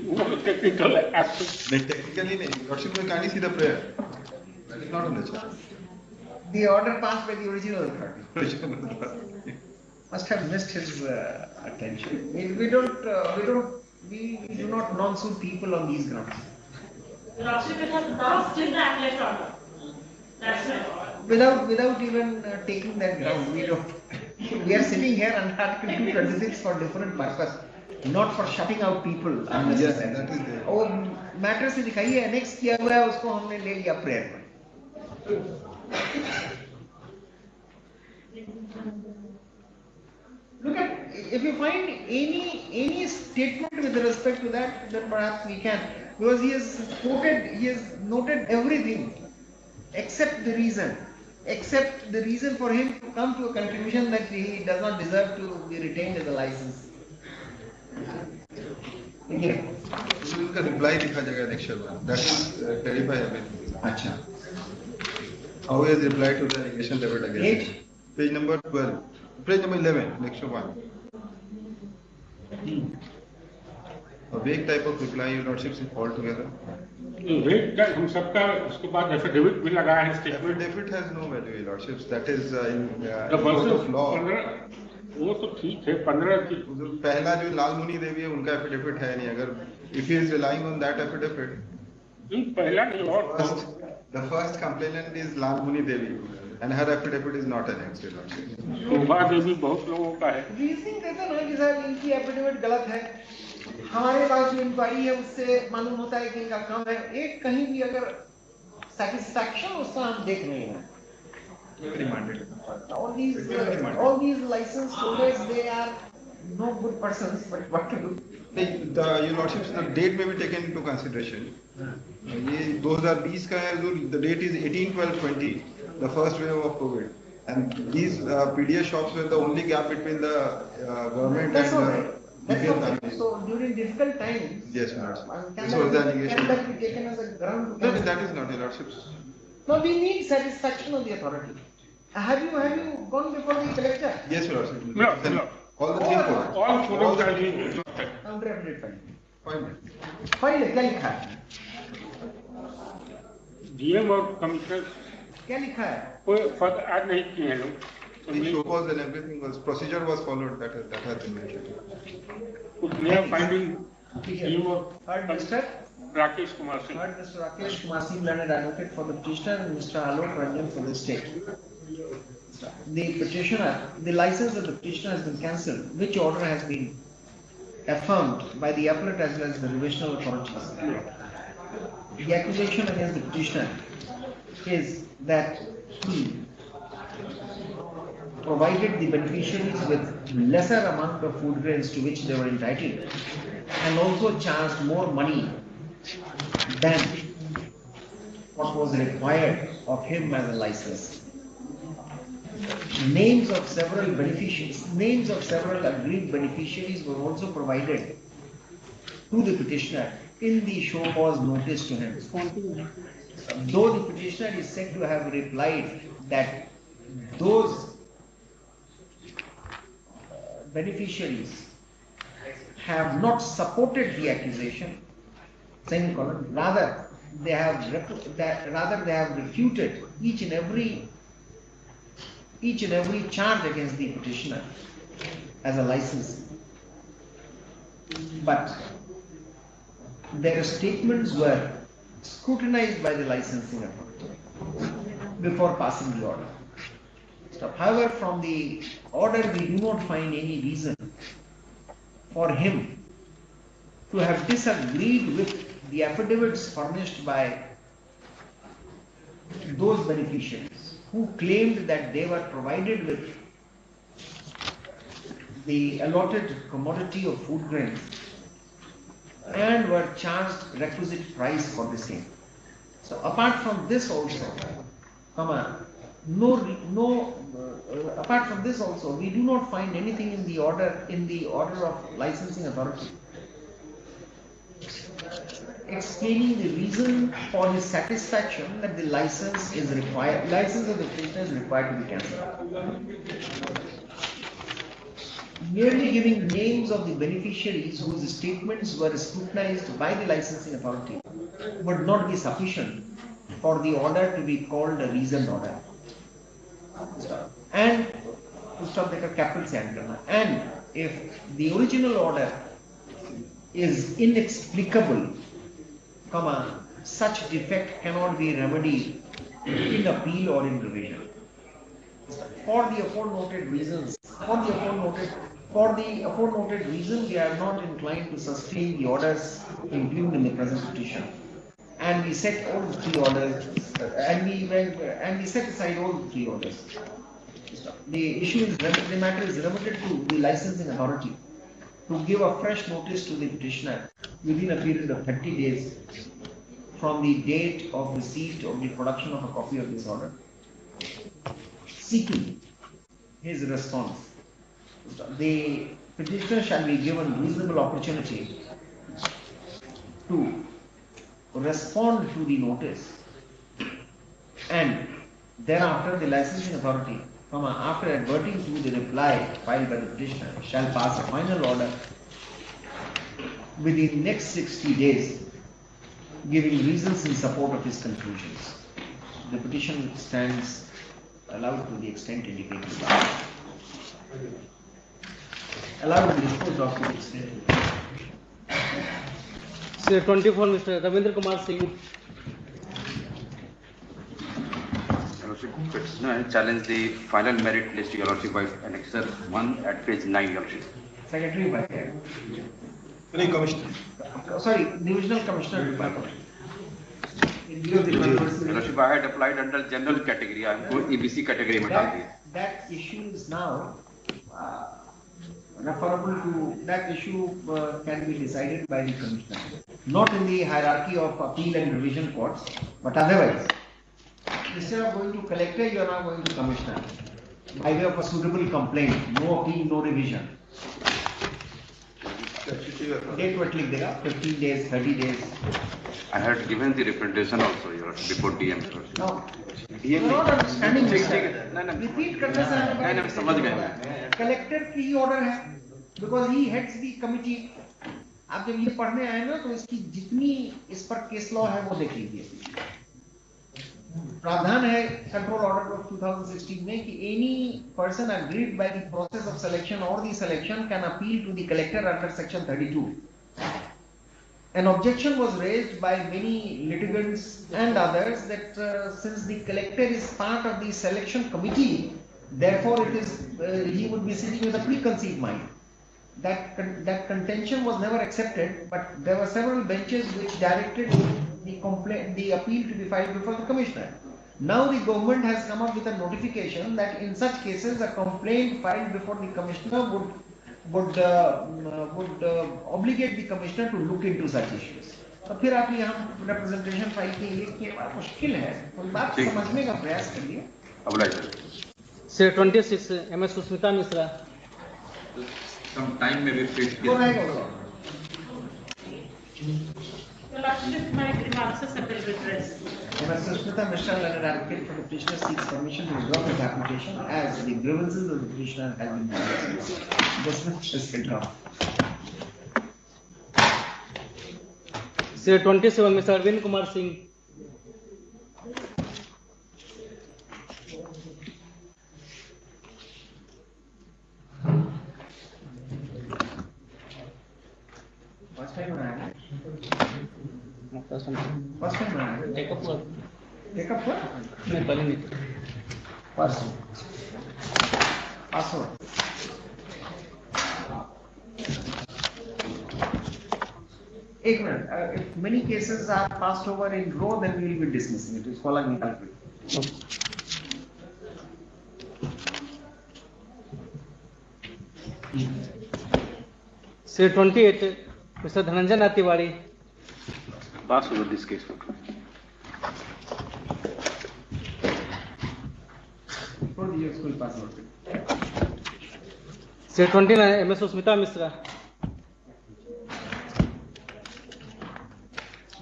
No technical aspect. Technically, Lordship will kindly see the prayer. That is not under challenge. The order passed by the original authority. Must have missed his attention. We do not non-suit people on these grounds. Without even taking that ground, we don't. We are sitting here under Article 226 for different purpose, not for shutting out people unnecessarily. That is there. और matter से दिखाइए annex किया हुआ है, उसको हमने ले लिया प्रेयर में. Look at, if you find any statement with respect to that, then perhaps we can, because he has noted everything except the reason for him to come to a conclusion that he does not deserve to be retained as a license. Okay. उसका reply दिखा जाएगा annexure 1. That will clarify everything. अच्छा. How he has replied to the allegation leveled against him. Page number 12. Page number 11, annexure 1. A vague type of reply, Your Lordship, is altogether. Vague type, हम सबका उसके बाद affidavit भी लगाया है statement. Affidavit has no value, Your Lordships. That is in the court of law. वो तो ठीक है 15 की. पहला जो लालमुनि देवी है उनका affidavit है नहीं. अगर if he is relying on that affidavit. पहला नहीं और. The first complainant is Lalmuni Devi, and her affidavit is not annexed, Your Lordship. शोभा देवी बहुत लोगों का है. रीजनिंग देते ना कि साहब इनकी एफिडेविट गलत है, हमारे पास जो इंक्वायरी है उससे मालूम होता है कि इनका काम है. एक कहीं भी अगर सेटिस्फैक्शन उसका हम देख रहे हैं remanded. All these license holders, they are no good persons, but what to do? Your lordships, the date may be taken into consideration. ये 2020 का है जो the date is 18/12/20, the first wave of COVID, and these PDS shops were the only gap between the government That's all and right. That's all right. So during difficult times, yes, my lords. can This was the that allegation. be taken as a ground? No, that is not, your lordships. No, we need satisfaction of the authority. Have you gone before the collector? Yes, your lordships. No. All the three courts. All forums are being file है, क्या लिखा है? DM और commissioner क्या लिखा है? कोई फर्क आज नहीं किए हैं लोग. The show cause and everything was procedure was followed. That has been mentioned. We are finding team of Mr. Rakesh Kumar Singh. Mr. Rakesh Kumar Singh, learned advocate for the petitioner, and Mr. Alok Ranjan for the state. The petitioner, the license of the petitioner has been cancelled. Which order has been affirmed by the appellate as well as the revisional authorities? The accusation against the petitioner is that he provided the beneficiaries with lesser amount of food grains to which they were entitled, and also charged more money than what was required of him as a license. Names of several beneficiaries, names of several agreed beneficiaries were also provided to the petitioner in the show cause notice to him. Though the petitioner is said to have replied that those beneficiaries have not supported the accusation, rather they have refuted each and every charge against the petitioner as a license. But their statements were scrutinized by the licensing authority before passing the order. However, from the order we do not find any reason for him to have disagreed with the affidavits furnished by those beneficiaries who claimed that they were provided with the allotted commodity of food grains and were charged requisite price for the same. So apart from this also, apart from this also, we do not find anything in the order of licensing authority explaining the reason for his satisfaction that the license of the petitioner is required to be cancelled. Merely giving names of the beneficiaries whose statements were scrutinized by the licensing authority would not be sufficient for the order to be called a reasoned order. And and if the original order is inexplicable, such defect cannot be remedied in appeal or in revision. For the aforementioned reasons, we are not inclined to sustain the orders included in the present petition, and we set all the three orders, and we set aside all the three orders. The issue is the matter is remitted to the licensing authority to give a fresh notice to the petitioner within a period of 30 days from the date of receipt of the production of a copy of this order, seeking his response. The petitioner shall be given reasonable opportunity to respond to the notice, and thereafter the licensing authority, after adverting to the reply filed by the petitioner, shall pass a final order within the next 60 days, giving reasons in support of his conclusions. The petition stands allowed to the extent indicated. Allowed to dispose of to the extent indicated. Sir, 24, Mr. Ravindra Kumar Singh. Petitioner challenge the final merit list, Your Lordship, by Annexure 1 at page 9, Your Lordship. Secretary by Any commissioner? Sorry, Divisional Commissioner. in view of the controversy. Your Lordship, I had applied under general category. I am EBC category में डाल दिया. That issue is now referable to that issue can be decided by the commissioner, not in the hierarchy of appeal and revision courts, but otherwise. Instead of going to collector, you are now going to commissioner by way of a suitable complaint. No appeal, no revision. Date what लिख देगा 15 days, 30 days. I had given the representation also before DM. No, you are not understanding this. Repeat करने से नहीं समझ गए. Collector की ही order है, because he heads the committee. आप जब ये पढ़ने आए ना तो इसकी जितनी इस पर केस लॉ है वो देख लीजिए. प्रावधान है कंट्रोल ऑर्डर ऑफ 2016 में कि any person aggrieved by the process of selection or the selection can appeal to the collector under section 32. An objection was raised by many litigants and others that since the collector is part of the selection committee, therefore it is he would be sitting with a preconceived mind. That contention was never accepted, but there were several benches which directed the appeal to be filed before the commissioner. Now the government has come up with a notification that in such cases a complaint filed before the commissioner would obligate the commissioner to look into such issues. तो फिर आप यहाँ representation file के लिए कि मुश्किल है, तो बात समझने का प्रयास करिए. Sir 26 MS Sushmita Mishra. Some time may be fixed. Go ahead. Your Lordship, my grievances have been redressed. MS Sushmita Mishra, learned advocate for the petitioner, seeks permission to withdraw his application as the grievances of the petitioner have been dismissed. Dismissed is withdrawn. Sir 27 Mr. Arvind Kumar Singh. First time around. First time around. Take up work. Take up what? नहीं पहले नहीं. Password. Password. एक minute. If many cases are passed over in row, then we will be dismissing it. It's following me. Sir 28 Mr. Dhananjay Tiwari. Pass over this case. Sir 29 MS Susmita Mishra.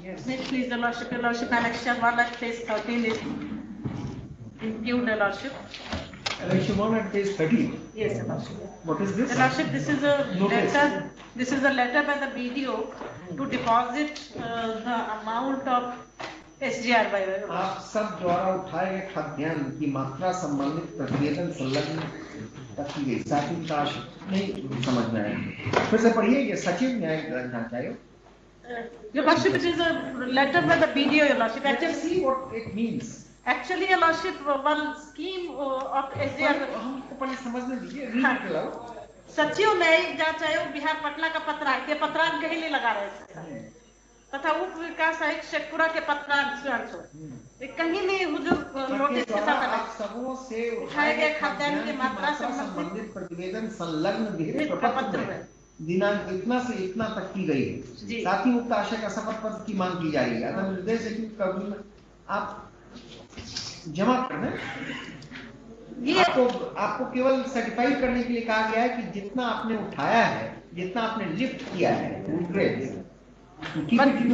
Yes. May it please the Lordship, Your Lordship, Annexure 1 at page 13 is impugned, Your Lordship. Annexure 1 at page 13? Yes, Your Lordship. What is this? Your Lordship, this is a letter. This is a letter by the BDO to deposit the amount of SGR by. आप सब द्वारा उठाए गए खाद्यान्न की मात्रा संबंधित प्रतिवेदन संलग्न की गई. सचिव दास नहीं समझ में आया. फिर से पढ़िए. ये सचिव न्याय करना चाहिए. Your Lordship, it is a letter by the BDO, Your Lordship. Actually, see what it means. Actually, Your Lordship, one scheme of SGR. हमको पहले समझने दीजिए. Read it aloud. सचिव न्यायिक जांच आयोग बिहार पटना का पत्रांक, ये पत्रांक कहीं नहीं लगा रहे थे तथा उप विकास आयुक्त शेखपुरा के पत्रांक ये कहीं नहीं हुजूर नोटिस के साथ आप सबों से उठाए गए खाद्यान्न की मात्रा संबंधित प्रतिवेदन संलग्न प्रपत्र में दिनांक इतना से इतना तक की गई है. साथ ही उक्त आशय का शपथ पत्र की मांग की जा रही है. अगर निर्देश है कि आप जमा करना आपको केवल सर्टिफाई करने के लिए कहा गया है कि जितना आपने उठाया है, जितना आपने लिफ्ट किया है,